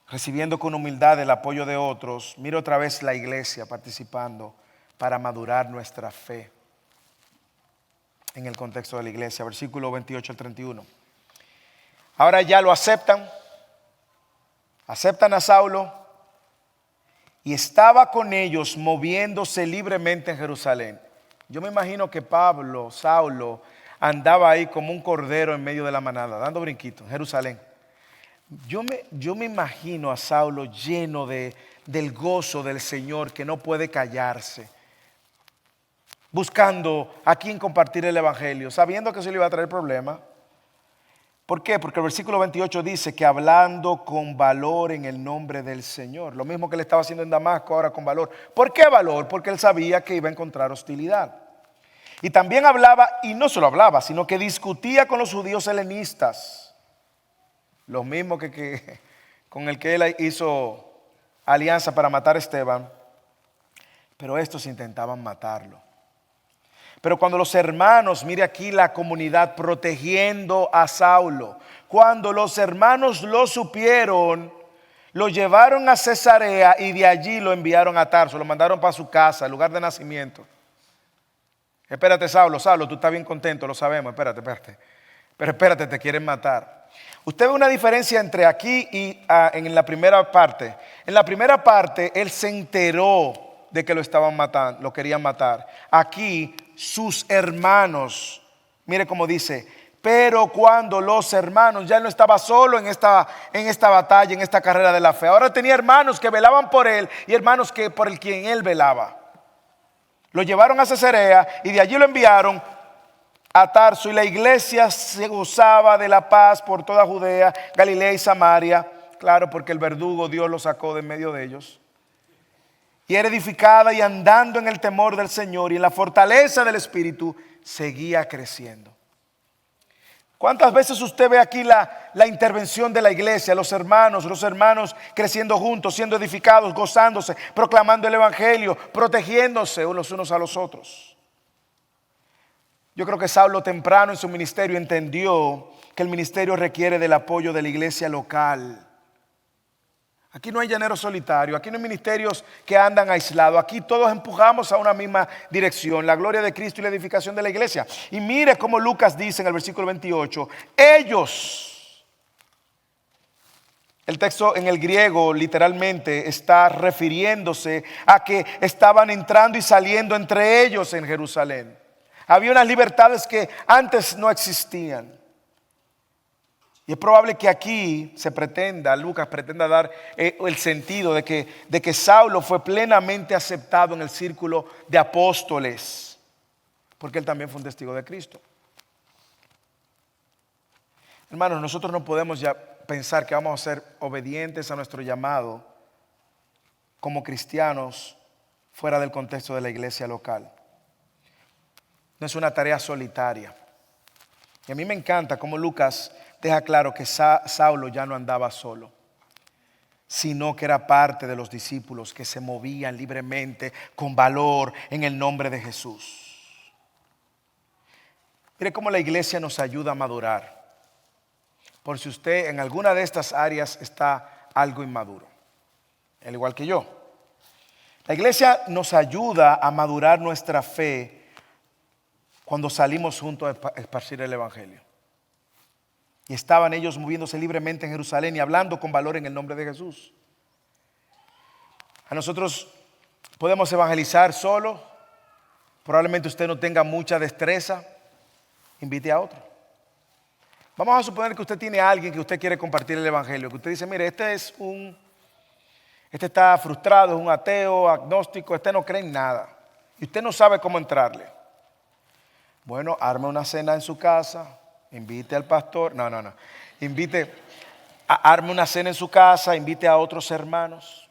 S1: recibiendo con humildad el apoyo de otros. Mire otra vez la iglesia participando para madurar nuestra fe en el contexto de la iglesia. Versículo 28 al 31. Ahora ya lo aceptan a Saulo y estaba con ellos moviéndose libremente en Jerusalén. Yo me imagino que Saulo, andaba ahí como un cordero en medio de la manada, dando brinquitos en Jerusalén. Yo me imagino a Saulo lleno del gozo del Señor, que no puede callarse, buscando a quién compartir el evangelio, sabiendo que eso le iba a traer problemas. ¿Por qué? Porque el versículo 28 dice que hablando con valor en el nombre del Señor. Lo mismo que le estaba haciendo en Damasco, ahora con valor. ¿Por qué valor? Porque él sabía que iba a encontrar hostilidad. Y también hablaba, y no solo hablaba, sino que discutía con los judíos helenistas. Los mismos con el que él hizo alianza para matar a Esteban. Pero estos intentaban matarlo. Pero cuando los hermanos, mire aquí la comunidad protegiendo a Saulo. Cuando los hermanos lo supieron, lo llevaron a Cesarea y de allí lo enviaron a Tarso. Lo mandaron para su casa, el lugar de nacimiento. Espérate, Saulo, tú estás bien contento, lo sabemos, espérate. Pero espérate, te quieren matar. Usted ve una diferencia entre aquí y en la primera parte. En la primera parte, él se enteró de que lo estaban matando, lo querían matar. Aquí, sus hermanos, mire cómo dice, pero cuando los hermanos, ya él no estaba solo en esta batalla, en esta carrera de la fe. Ahora tenía hermanos que velaban por él y hermanos por el quien él velaba. Lo llevaron a Cesarea y de allí lo enviaron a Tarso, y la iglesia se gozaba de la paz por toda Judea, Galilea y Samaria. Claro, porque el verdugo Dios lo sacó de en medio de ellos. Y era edificada y andando en el temor del Señor y en la fortaleza del Espíritu seguía creciendo. ¿Cuántas veces usted ve aquí la intervención de la iglesia, los hermanos creciendo juntos, siendo edificados, gozándose, proclamando el evangelio, protegiéndose los unos a los otros? Yo creo que Saulo temprano en su ministerio entendió que el ministerio requiere del apoyo de la iglesia local. Aquí no hay llanero solitario, aquí no hay ministerios que andan aislados, aquí todos empujamos a una misma dirección, la gloria de Cristo y la edificación de la iglesia. Y mire cómo Lucas dice en el versículo 28, ellos, el texto en el griego literalmente está refiriéndose a que estaban entrando y saliendo entre ellos en Jerusalén. Había unas libertades que antes no existían. Y es probable que aquí Lucas pretenda dar el sentido de que Saulo fue plenamente aceptado en el círculo de apóstoles, porque él también fue un testigo de Cristo. Hermanos, nosotros no podemos ya pensar que vamos a ser obedientes a nuestro llamado como cristianos fuera del contexto de la iglesia local. No es una tarea solitaria. Y a mí me encanta cómo Lucas deja claro que Saulo ya no andaba solo, sino que era parte de los discípulos que se movían libremente, con valor, en el nombre de Jesús. Mire cómo la iglesia nos ayuda a madurar. Por si usted en alguna de estas áreas está algo inmaduro, al igual que yo. La iglesia nos ayuda a madurar nuestra fe cuando salimos juntos a esparcir el evangelio. Y estaban ellos moviéndose libremente en Jerusalén y hablando con valor en el nombre de Jesús. A nosotros podemos evangelizar solo. Probablemente usted no tenga mucha destreza. Invite a otro. Vamos a suponer que usted tiene a alguien que usted quiere compartir el evangelio. Que usted dice, mire, este está frustrado, es un ateo, agnóstico, este no cree en nada. Y usted no sabe cómo entrarle. Bueno, arme una cena en su casa. Invite al pastor, arme una cena en su casa, invite a otros hermanos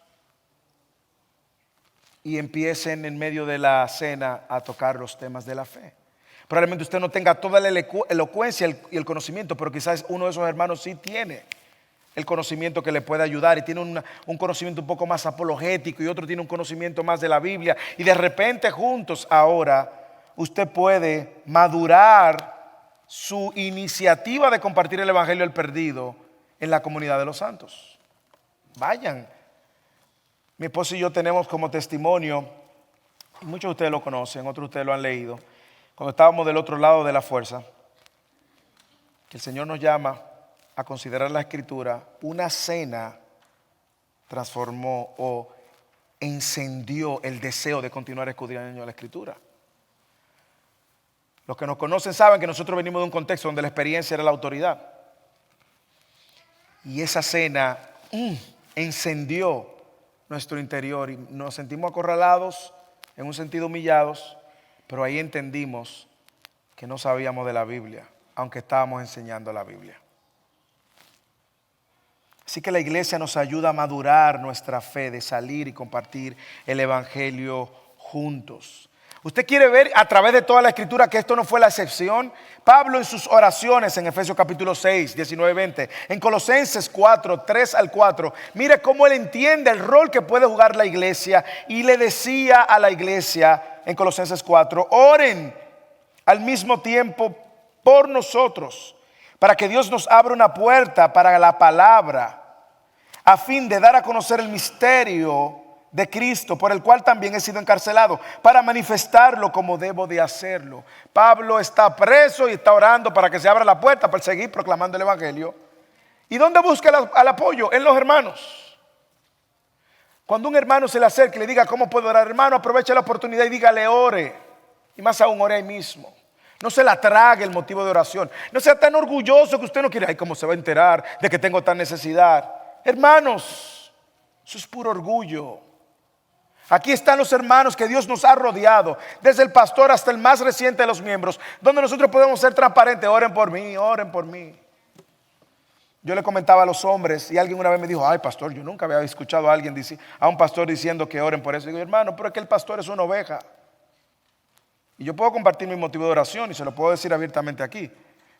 S1: y empiecen en medio de la cena a tocar los temas de la fe. Probablemente usted no tenga toda la elocuencia y el conocimiento, pero quizás uno de esos hermanos sí tiene el conocimiento que le puede ayudar y tiene un conocimiento un poco más apologético y otro tiene un conocimiento más de la Biblia, y de repente juntos ahora usted puede madurar su iniciativa de compartir el evangelio al perdido en la comunidad de los santos. Vayan. Mi esposo y yo tenemos como testimonio, y muchos de ustedes lo conocen, otros de ustedes lo han leído, cuando estábamos del otro lado de la fuerza, que el Señor nos llama a considerar la Escritura, una cena transformó o encendió el deseo de continuar escudriñando la Escritura. Los que nos conocen saben que nosotros venimos de un contexto donde la experiencia era la autoridad. Y esa cena encendió nuestro interior y nos sentimos acorralados, en un sentido humillados, pero ahí entendimos que no sabíamos de la Biblia, aunque estábamos enseñando la Biblia. Así que la iglesia nos ayuda a madurar nuestra fe, de salir y compartir el evangelio juntos. Usted quiere ver a través de toda la escritura que esto no fue la excepción. Pablo en sus oraciones en Efesios capítulo 6, 19, 20, en Colosenses 4, 3 al 4, mire cómo él entiende el rol que puede jugar la iglesia y le decía a la iglesia en Colosenses 4, oren al mismo tiempo por nosotros para que Dios nos abra una puerta para la palabra a fin de dar a conocer el misterio de Cristo, por el cual también he sido encarcelado, para manifestarlo como debo de hacerlo. Pablo está preso y está orando para que se abra la puerta para seguir proclamando el evangelio. ¿Y dónde busca el apoyo? En los hermanos. Cuando un hermano se le acerque y le diga cómo puedo orar, hermano, aproveche la oportunidad y dígale ore. Y más aún, ore ahí mismo. No se la trague el motivo de oración. No sea tan orgulloso que usted no quiere. Ay, ¿cómo se va a enterar de que tengo tal necesidad? Hermanos, eso es puro orgullo. Aquí están los hermanos que Dios nos ha rodeado, desde el pastor hasta el más reciente de los miembros, donde nosotros podemos ser transparentes. Oren por mí, oren por mí. Yo le comentaba a los hombres y alguien una vez me dijo, ay pastor, yo nunca había escuchado a alguien a un pastor diciendo que oren por eso. Y digo, hermano, pero es que el pastor es una oveja. Y yo puedo compartir mi motivo de oración y se lo puedo decir abiertamente aquí.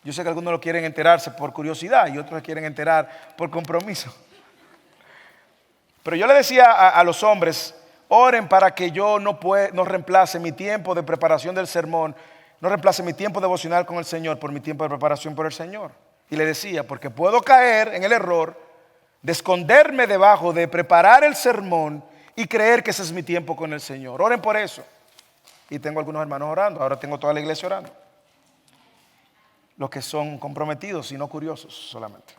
S1: Yo sé que algunos lo quieren enterarse por curiosidad y otros lo quieren enterar por compromiso. Pero yo le decía a los hombres, oren para que yo no reemplace mi tiempo de preparación del sermón, no reemplace mi tiempo devocional con el Señor por mi tiempo de preparación por el Señor. Y le decía, porque puedo caer en el error de esconderme debajo de preparar el sermón y creer que ese es mi tiempo con el Señor. Oren por eso. Y tengo algunos hermanos orando, ahora tengo toda la iglesia orando. Los que son comprometidos y no curiosos solamente.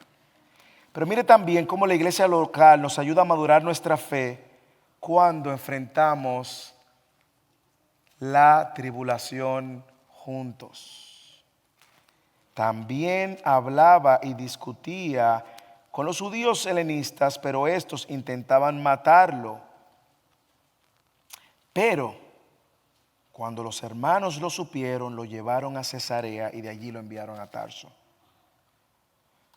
S1: Pero mire también cómo la iglesia local nos ayuda a madurar nuestra fe cuando enfrentamos la tribulación juntos. También hablaba y discutía con los judíos helenistas, pero estos intentaban matarlo. Pero cuando los hermanos lo supieron, lo llevaron a Cesarea y de allí lo enviaron a Tarso.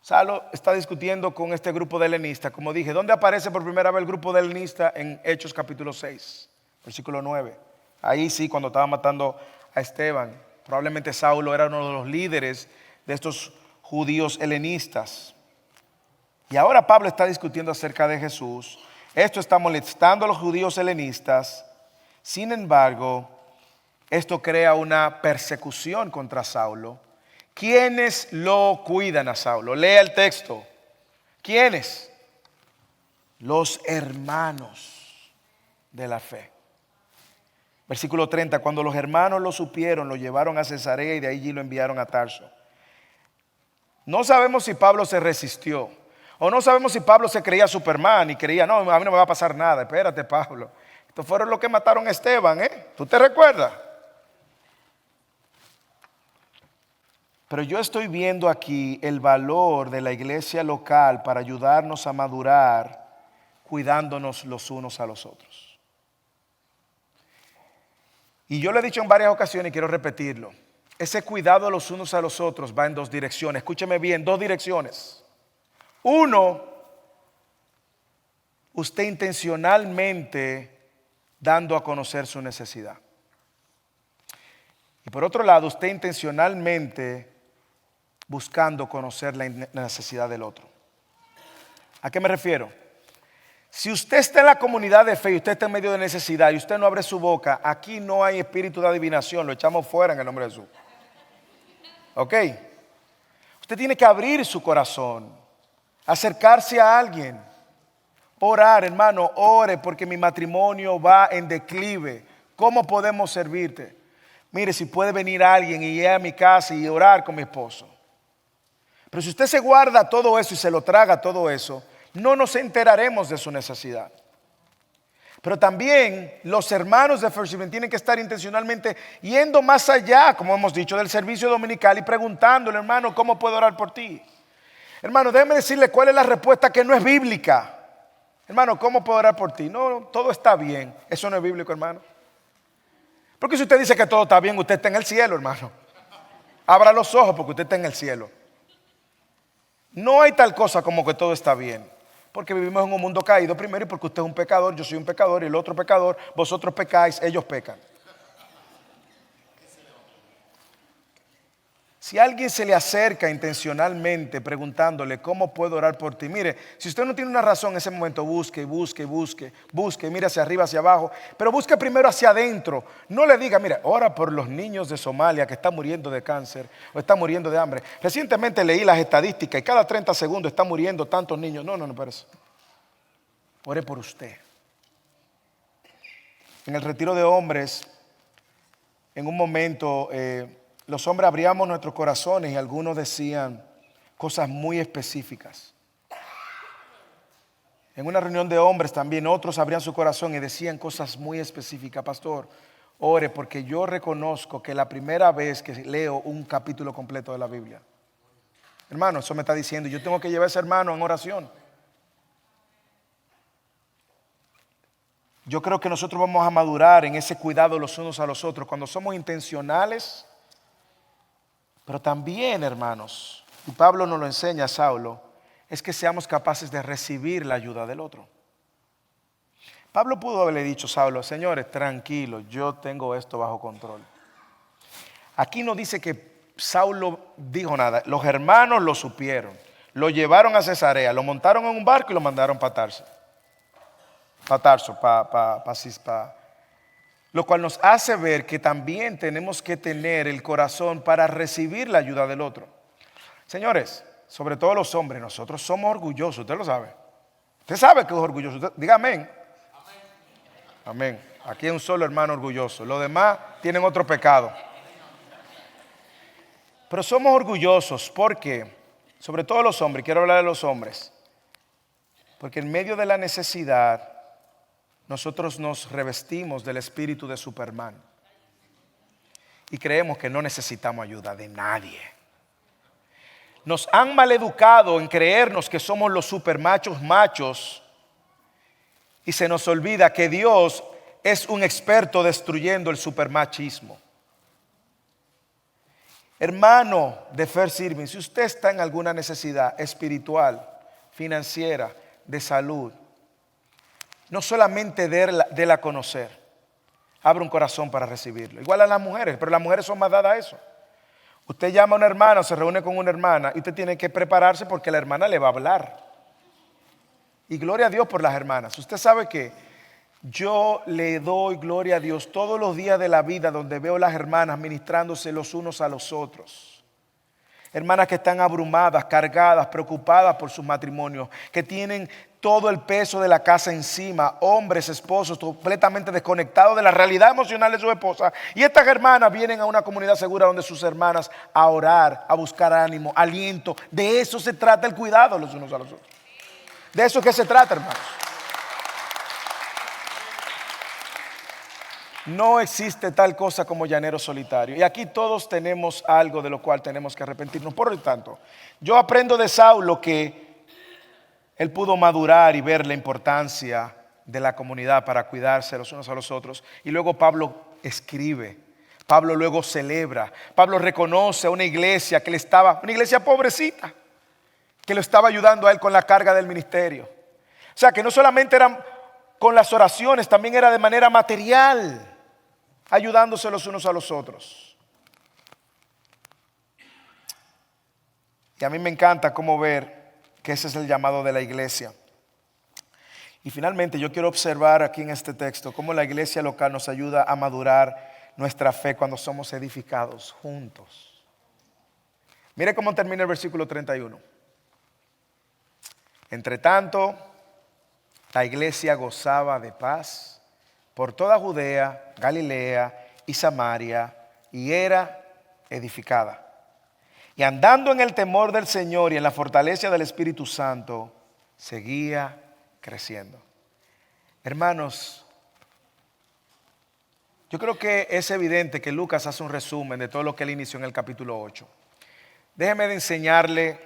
S1: Saulo está discutiendo con este grupo de helenistas. Como dije, ¿dónde aparece por primera vez el grupo de helenistas? En Hechos capítulo 6, versículo 9. Ahí sí, cuando estaba matando a Esteban. Probablemente Saulo era uno de los líderes de estos judíos helenistas. Y ahora Pablo está discutiendo acerca de Jesús. Esto está molestando a los judíos helenistas. Sin embargo, esto crea una persecución contra Saulo. ¿Quiénes lo cuidan a Saulo? Lea el texto. ¿Quiénes? Los hermanos de la fe. Versículo 30. Cuando los hermanos lo supieron, lo llevaron a Cesarea y de allí lo enviaron a Tarso. No sabemos si Pablo se resistió. O no sabemos si Pablo se creía Superman y creía, no, a mí no me va a pasar nada. Espérate, Pablo. Estos fueron los que mataron a Esteban, ¿Tú te recuerdas? Pero yo estoy viendo aquí el valor de la iglesia local para ayudarnos a madurar, cuidándonos los unos a los otros. Y yo lo he dicho en varias ocasiones y quiero repetirlo. Ese cuidado de los unos a los otros va en dos direcciones. Escúcheme bien, dos direcciones. Uno, usted intencionalmente dando a conocer su necesidad. Y por otro lado, usted intencionalmente buscando conocer la necesidad del otro. ¿A qué me refiero? Si usted está en la comunidad de fe y usted está en medio de necesidad y usted no abre su boca, aquí no hay espíritu de adivinación, lo echamos fuera en el nombre de Jesús. ¿Ok? Usted tiene que abrir su corazón, acercarse a alguien. Orar, hermano, ore porque mi matrimonio va en declive. ¿Cómo podemos servirte? Mire, si puede venir alguien y ir a mi casa y orar con mi esposo. Pero si usted se guarda todo eso y se lo traga todo eso, no nos enteraremos de su necesidad. Pero también los hermanos de First Seven tienen que estar intencionalmente yendo más allá, como hemos dicho, del servicio dominical y preguntándole, hermano, ¿cómo puedo orar por ti? Hermano, déjeme decirle cuál es la respuesta que no es bíblica. Hermano, ¿cómo puedo orar por ti? No, todo está bien. Eso no es bíblico, hermano. Porque si usted dice que todo está bien, usted está en el cielo, hermano. Abra los ojos porque usted está en el cielo. No hay tal cosa como que todo está bien. Porque vivimos en un mundo caído primero y porque usted es un pecador, yo soy un pecador y el otro pecador, vosotros pecáis, ellos pecan. Si alguien se le acerca intencionalmente preguntándole cómo puedo orar por ti, mire, si usted no tiene una razón en ese momento, busque, mire hacia arriba, hacia abajo, pero busque primero hacia adentro. No le diga, mire, ora por los niños de Somalia que están muriendo de cáncer o están muriendo de hambre. Recientemente leí las estadísticas y cada 30 segundos están muriendo tantos niños. No, parece. Ore por usted. En el retiro de hombres, en un momento, los hombres abríamos nuestros corazones y algunos decían cosas muy específicas. En una reunión de hombres también otros abrían su corazón y decían cosas muy específicas. Pastor, ore porque yo reconozco que la primera vez que leo un capítulo completo de la Biblia. Hermano, eso me está diciendo, yo tengo que llevar a ese hermano en oración. Yo creo que nosotros vamos a madurar en ese cuidado los unos a los otros cuando somos intencionales. Pero también, hermanos, y Pablo nos lo enseña a Saulo, es que seamos capaces de recibir la ayuda del otro. Pablo pudo haberle dicho a Saulo, señores, tranquilo, yo tengo esto bajo control. Aquí no dice que Saulo dijo nada, los hermanos lo supieron, lo llevaron a Cesarea, lo montaron en un barco y lo mandaron para Tarso. Lo cual nos hace ver que también tenemos que tener el corazón para recibir la ayuda del otro. Señores, sobre todo los hombres, nosotros somos orgullosos, usted lo sabe. Usted sabe que es orgulloso, diga amén. Amén. Aquí hay un solo hermano orgulloso, los demás tienen otro pecado. Pero somos orgullosos porque, sobre todo los hombres, quiero hablar de los hombres, porque en medio de la necesidad, nosotros nos revestimos del espíritu de Superman y creemos que no necesitamos ayuda de nadie. Nos han maleducado en creernos que somos los machos y se nos olvida que Dios es un experto destruyendo el supermachismo. Hermano de First Seven, si usted está en alguna necesidad espiritual, financiera, de salud, no solamente déla a conocer, abre un corazón para recibirlo. Igual a las mujeres, pero las mujeres son más dadas a eso. Usted llama a una hermana o se reúne con una hermana y usted tiene que prepararse porque la hermana le va a hablar. Y gloria a Dios por las hermanas. Usted sabe que yo le doy gloria a Dios todos los días de la vida donde veo a las hermanas ministrándose los unos a los otros. Hermanas que están abrumadas, cargadas, preocupadas por sus matrimonios, que tienen todo el peso de la casa encima, hombres, esposos completamente desconectados de la realidad emocional de su esposa. Y estas hermanas vienen a una comunidad segura donde sus hermanas a orar, a buscar ánimo, aliento. De eso se trata el cuidado los unos a los otros. De eso es que se trata, hermanos. No existe tal cosa como llanero solitario. Y aquí todos tenemos algo de lo cual tenemos que arrepentirnos. Por lo tanto, yo aprendo de Saulo que él pudo madurar y ver la importancia de la comunidad para cuidarse los unos a los otros. Y luego Pablo escribe. Pablo luego celebra. Pablo reconoce a una iglesia una iglesia pobrecita, que lo estaba ayudando a él con la carga del ministerio. O sea, que no solamente eran con las oraciones, también era de manera material, ayudándose los unos a los otros. Y a mí me encanta cómo ver que ese es el llamado de la iglesia. Y finalmente yo quiero observar aquí en este texto cómo la iglesia local nos ayuda a madurar nuestra fe cuando somos edificados juntos. Mire cómo termina el versículo 31. Entre tanto, la iglesia gozaba de paz por toda Judea, Galilea y Samaria, y era edificada. Y andando en el temor del Señor y en la fortaleza del Espíritu Santo, seguía creciendo. Hermanos, yo creo que es evidente que Lucas hace un resumen de todo lo que él inició en el capítulo 8. Déjeme de enseñarle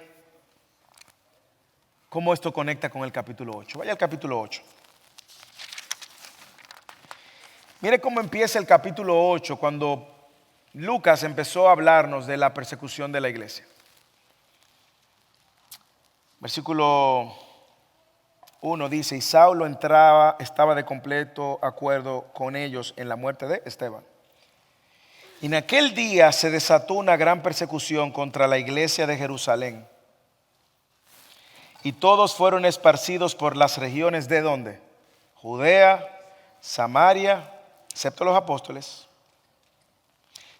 S1: cómo esto conecta con el capítulo 8. Vaya al capítulo 8. Mire cómo empieza el capítulo 8 cuando Lucas empezó a hablarnos de la persecución de la iglesia. Versículo 1 dice: y Saulo estaba de completo acuerdo con ellos en la muerte de Esteban. Y en aquel día se desató una gran persecución contra la iglesia de Jerusalén. Y todos fueron esparcidos por las regiones de ¿dónde? Judea, Samaria, excepto los apóstoles.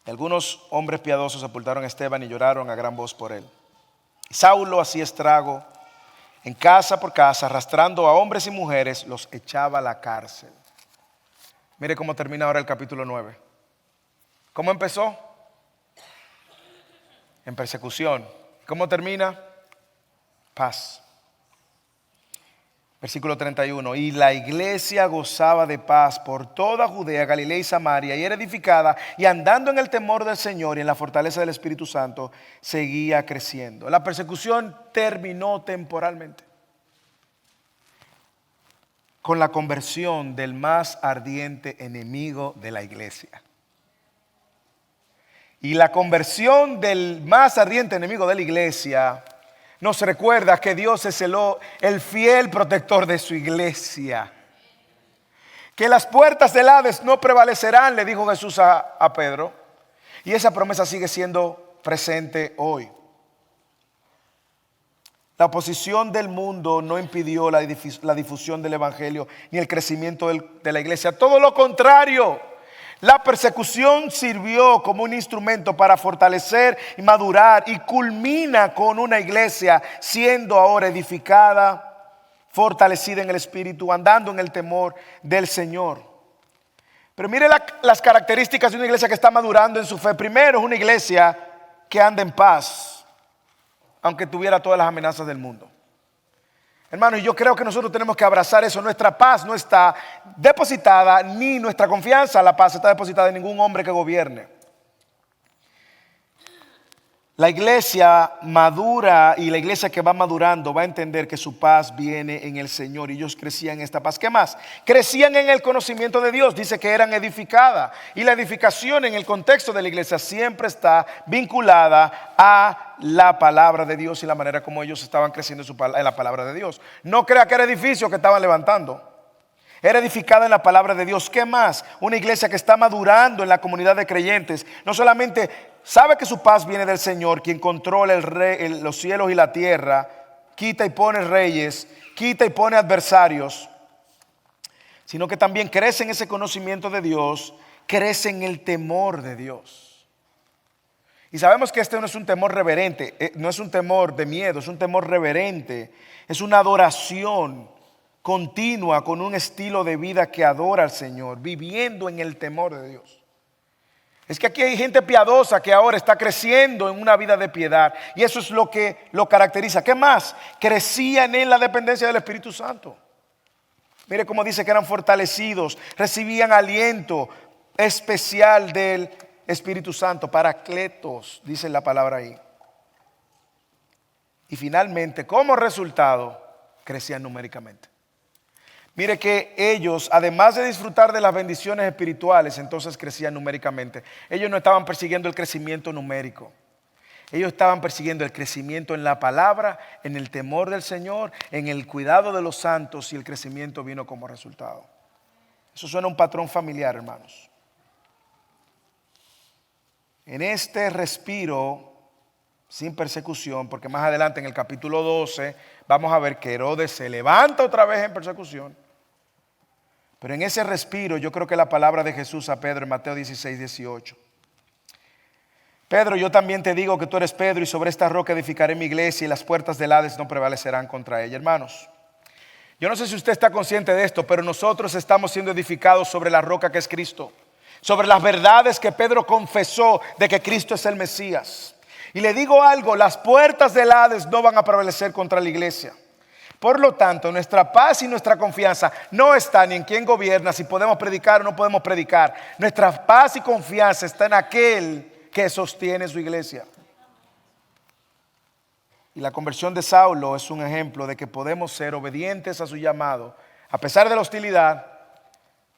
S1: Y algunos hombres piadosos sepultaron a Esteban y lloraron a gran voz por él. Y Saulo hacía estrago en casa por casa, arrastrando a hombres y mujeres, los echaba a la cárcel. Mire cómo termina ahora el capítulo 9. ¿Cómo empezó? En persecución. ¿Cómo termina? Paz. Versículo 31. Y la iglesia gozaba de paz por toda Judea, Galilea y Samaria, y era edificada, y andando en el temor del Señor y en la fortaleza del Espíritu Santo, seguía creciendo. La persecución terminó temporalmente con la conversión del más ardiente enemigo de la iglesia. Y la conversión del más ardiente enemigo de la iglesia nos recuerda que Dios es el fiel protector de su iglesia. Que las puertas del Hades no prevalecerán, le dijo Jesús a Pedro. Y esa promesa sigue siendo presente hoy. La oposición del mundo no impidió la difusión del evangelio ni el crecimiento de la iglesia. Todo lo contrario. La persecución sirvió como un instrumento para fortalecer y madurar, y culmina con una iglesia siendo ahora edificada, fortalecida en el Espíritu, andando en el temor del Señor. Pero mire las características de una iglesia que está madurando en su fe. Primero, es una iglesia que anda en paz, aunque tuviera todas las amenazas del mundo. Hermanos, yo creo que nosotros tenemos que abrazar eso. Nuestra paz no está depositada, ni nuestra confianza, la paz está depositada en ningún hombre que gobierne. La iglesia madura, y la iglesia que va madurando va a entender que su paz viene en el Señor, y ellos crecían en esta paz. ¿Qué más? Crecían en el conocimiento de Dios. Dice que eran edificadas, y la edificación en el contexto de la iglesia siempre está vinculada a la palabra de Dios y la manera como ellos estaban creciendo en la palabra de Dios. No crea que era edificio que estaban levantando. Era edificada en la palabra de Dios. ¿Qué más? Una iglesia que está madurando en la comunidad de creyentes. No solamente sabe que su paz viene del Señor, quien controla los cielos y la tierra, quita y pone reyes, quita y pone adversarios, sino que también crece en ese conocimiento de Dios, crece en el temor de Dios. Y sabemos que este no es un temor reverente, no es un temor de miedo, es un temor reverente, es una adoración continua con un estilo de vida que adora al Señor, viviendo en el temor de Dios. Es que aquí hay gente piadosa que ahora está creciendo en una vida de piedad, y eso es lo que lo caracteriza. ¿Qué más? Crecían en la dependencia del Espíritu Santo. Mire cómo dice que eran fortalecidos, recibían aliento especial del Espíritu Santo, paracletos, dice la palabra ahí. Y finalmente, como resultado, crecían numéricamente. Mire que ellos, además de disfrutar de las bendiciones espirituales, entonces crecían numéricamente. Ellos no estaban persiguiendo el crecimiento numérico. Ellos estaban persiguiendo el crecimiento en la palabra, en el temor del Señor, en el cuidado de los santos, y el crecimiento vino como resultado. Eso suena a un patrón familiar, hermanos. En este respiro sin persecución, porque más adelante en el capítulo 12 vamos a ver que Herodes se levanta otra vez en persecución. Pero en ese respiro yo creo que la palabra de Jesús a Pedro en Mateo 16, 18. Pedro, yo también te digo que tú eres Pedro, y sobre esta roca edificaré mi iglesia, y las puertas del Hades no prevalecerán contra ella. Hermanos, Yo no sé si usted está consciente de esto, pero nosotros estamos siendo edificados sobre la roca que es Cristo, sobre las verdades que Pedro confesó de que Cristo es el Mesías. Y le digo algo, las puertas del Hades no van a prevalecer contra la iglesia. Por lo tanto, nuestra paz y nuestra confianza no está ni en quién gobierna, si podemos predicar o no podemos predicar. Nuestra paz y confianza está en aquel que sostiene su iglesia. Y la conversión de Saulo es un ejemplo de que podemos ser obedientes a su llamado, a pesar de la hostilidad,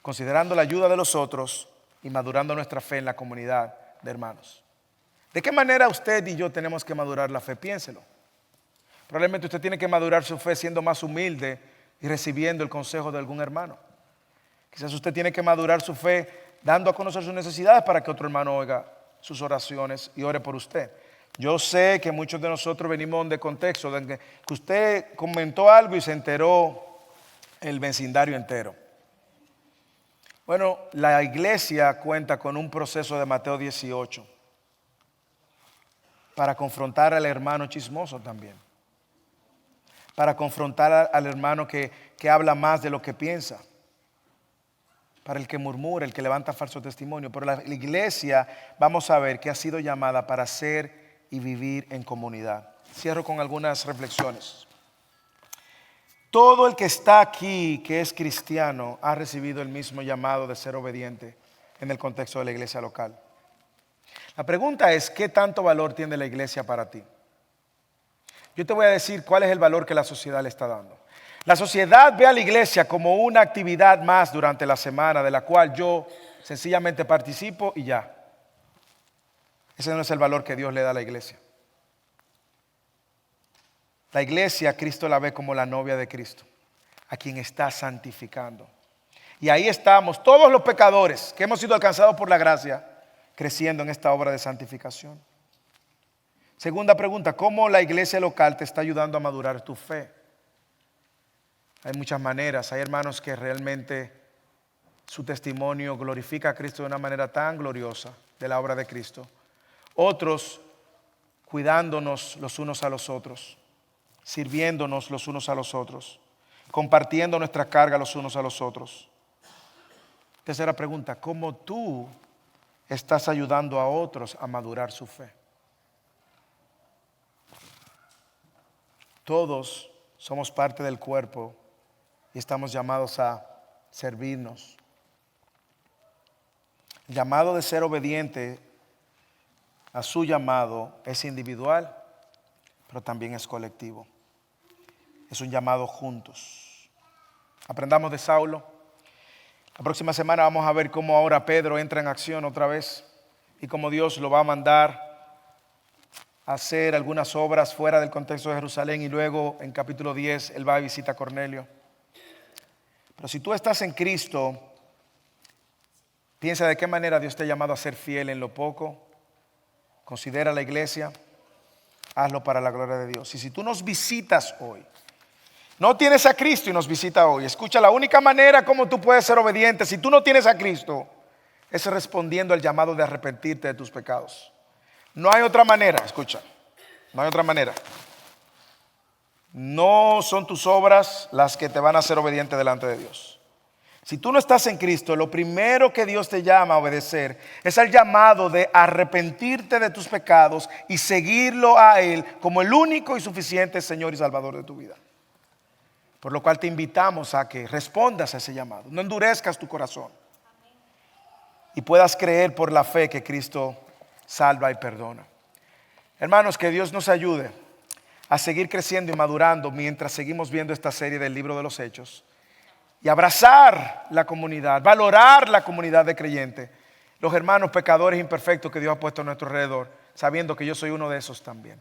S1: considerando la ayuda de los otros y madurando nuestra fe en la comunidad de hermanos. ¿De qué manera usted y yo tenemos que madurar la fe? Piénselo. Probablemente usted tiene que madurar su fe siendo más humilde y recibiendo el consejo de algún hermano. Quizás usted tiene que madurar su fe dando a conocer sus necesidades para que otro hermano oiga sus oraciones y ore por usted. Yo sé que muchos de nosotros venimos de contexto de que usted comentó algo y se enteró el vecindario entero. Bueno, la iglesia cuenta con un proceso de Mateo 18 para confrontar al hermano chismoso también. Para confrontar al hermano que habla más de lo que piensa. Para el que murmura, el que levanta falso testimonio. Pero la iglesia, vamos a ver que ha sido llamada para ser y vivir en comunidad. Cierro con algunas reflexiones. Todo el que está aquí, que es cristiano, ha recibido el mismo llamado de ser obediente en el contexto de la iglesia local. La pregunta es, ¿qué tanto valor tiene la iglesia para ti? Yo te voy a decir cuál es el valor que la sociedad le está dando. La sociedad ve a la iglesia como una actividad más durante la semana, de la cual yo sencillamente participo y ya. Ese no es el valor que Dios le da a la iglesia. La iglesia, Cristo la ve como la novia de Cristo, a quien está santificando. Y ahí estamos, todos los pecadores que hemos sido alcanzados por la gracia, creciendo en esta obra de santificación. Segunda pregunta, ¿cómo la iglesia local te está ayudando a madurar tu fe? Hay muchas maneras. Hay hermanos que realmente su testimonio glorifica a Cristo de una manera tan gloriosa de la obra de Cristo. Otros cuidándonos los unos a los otros, sirviéndonos los unos a los otros, compartiendo nuestra carga los unos a los otros. Tercera pregunta, ¿cómo tú estás ayudando a otros a madurar su fe? Todos somos parte del cuerpo y estamos llamados a servirnos. El llamado de ser obediente a su llamado es individual, pero también es colectivo. Es un llamado juntos. Aprendamos de Saulo. La próxima semana vamos a ver cómo ahora Pedro entra en acción otra vez y cómo Dios lo va a mandar hacer algunas obras fuera del contexto de Jerusalén y luego en capítulo 10 él va y visita a Cornelio. Pero si tú estás en Cristo, piensa de qué manera Dios te ha llamado a ser fiel en lo poco. Considera la iglesia, hazlo para la gloria de Dios. Y si tú nos visitas hoy, no tienes a Cristo y nos visita hoy, escucha, la única manera como tú puedes ser obediente si tú no tienes a Cristo es respondiendo al llamado de arrepentirte de tus pecados. No hay otra manera, escucha, no hay otra manera. No son tus obras las que te van a hacer obediente delante de Dios. Si tú no estás en Cristo, lo primero que Dios te llama a obedecer es el llamado de arrepentirte de tus pecados y seguirlo a Él como el único y suficiente Señor y Salvador de tu vida. Por lo cual te invitamos a que respondas a ese llamado, no endurezcas tu corazón y puedas creer por la fe que Cristo salva y perdona. Hermanos, que Dios nos ayude a seguir creciendo y madurando mientras seguimos viendo esta serie del libro de los Hechos y abrazar la comunidad, valorar la comunidad de creyentes, los hermanos pecadores imperfectos que Dios ha puesto a nuestro alrededor, sabiendo que yo soy uno de esos también.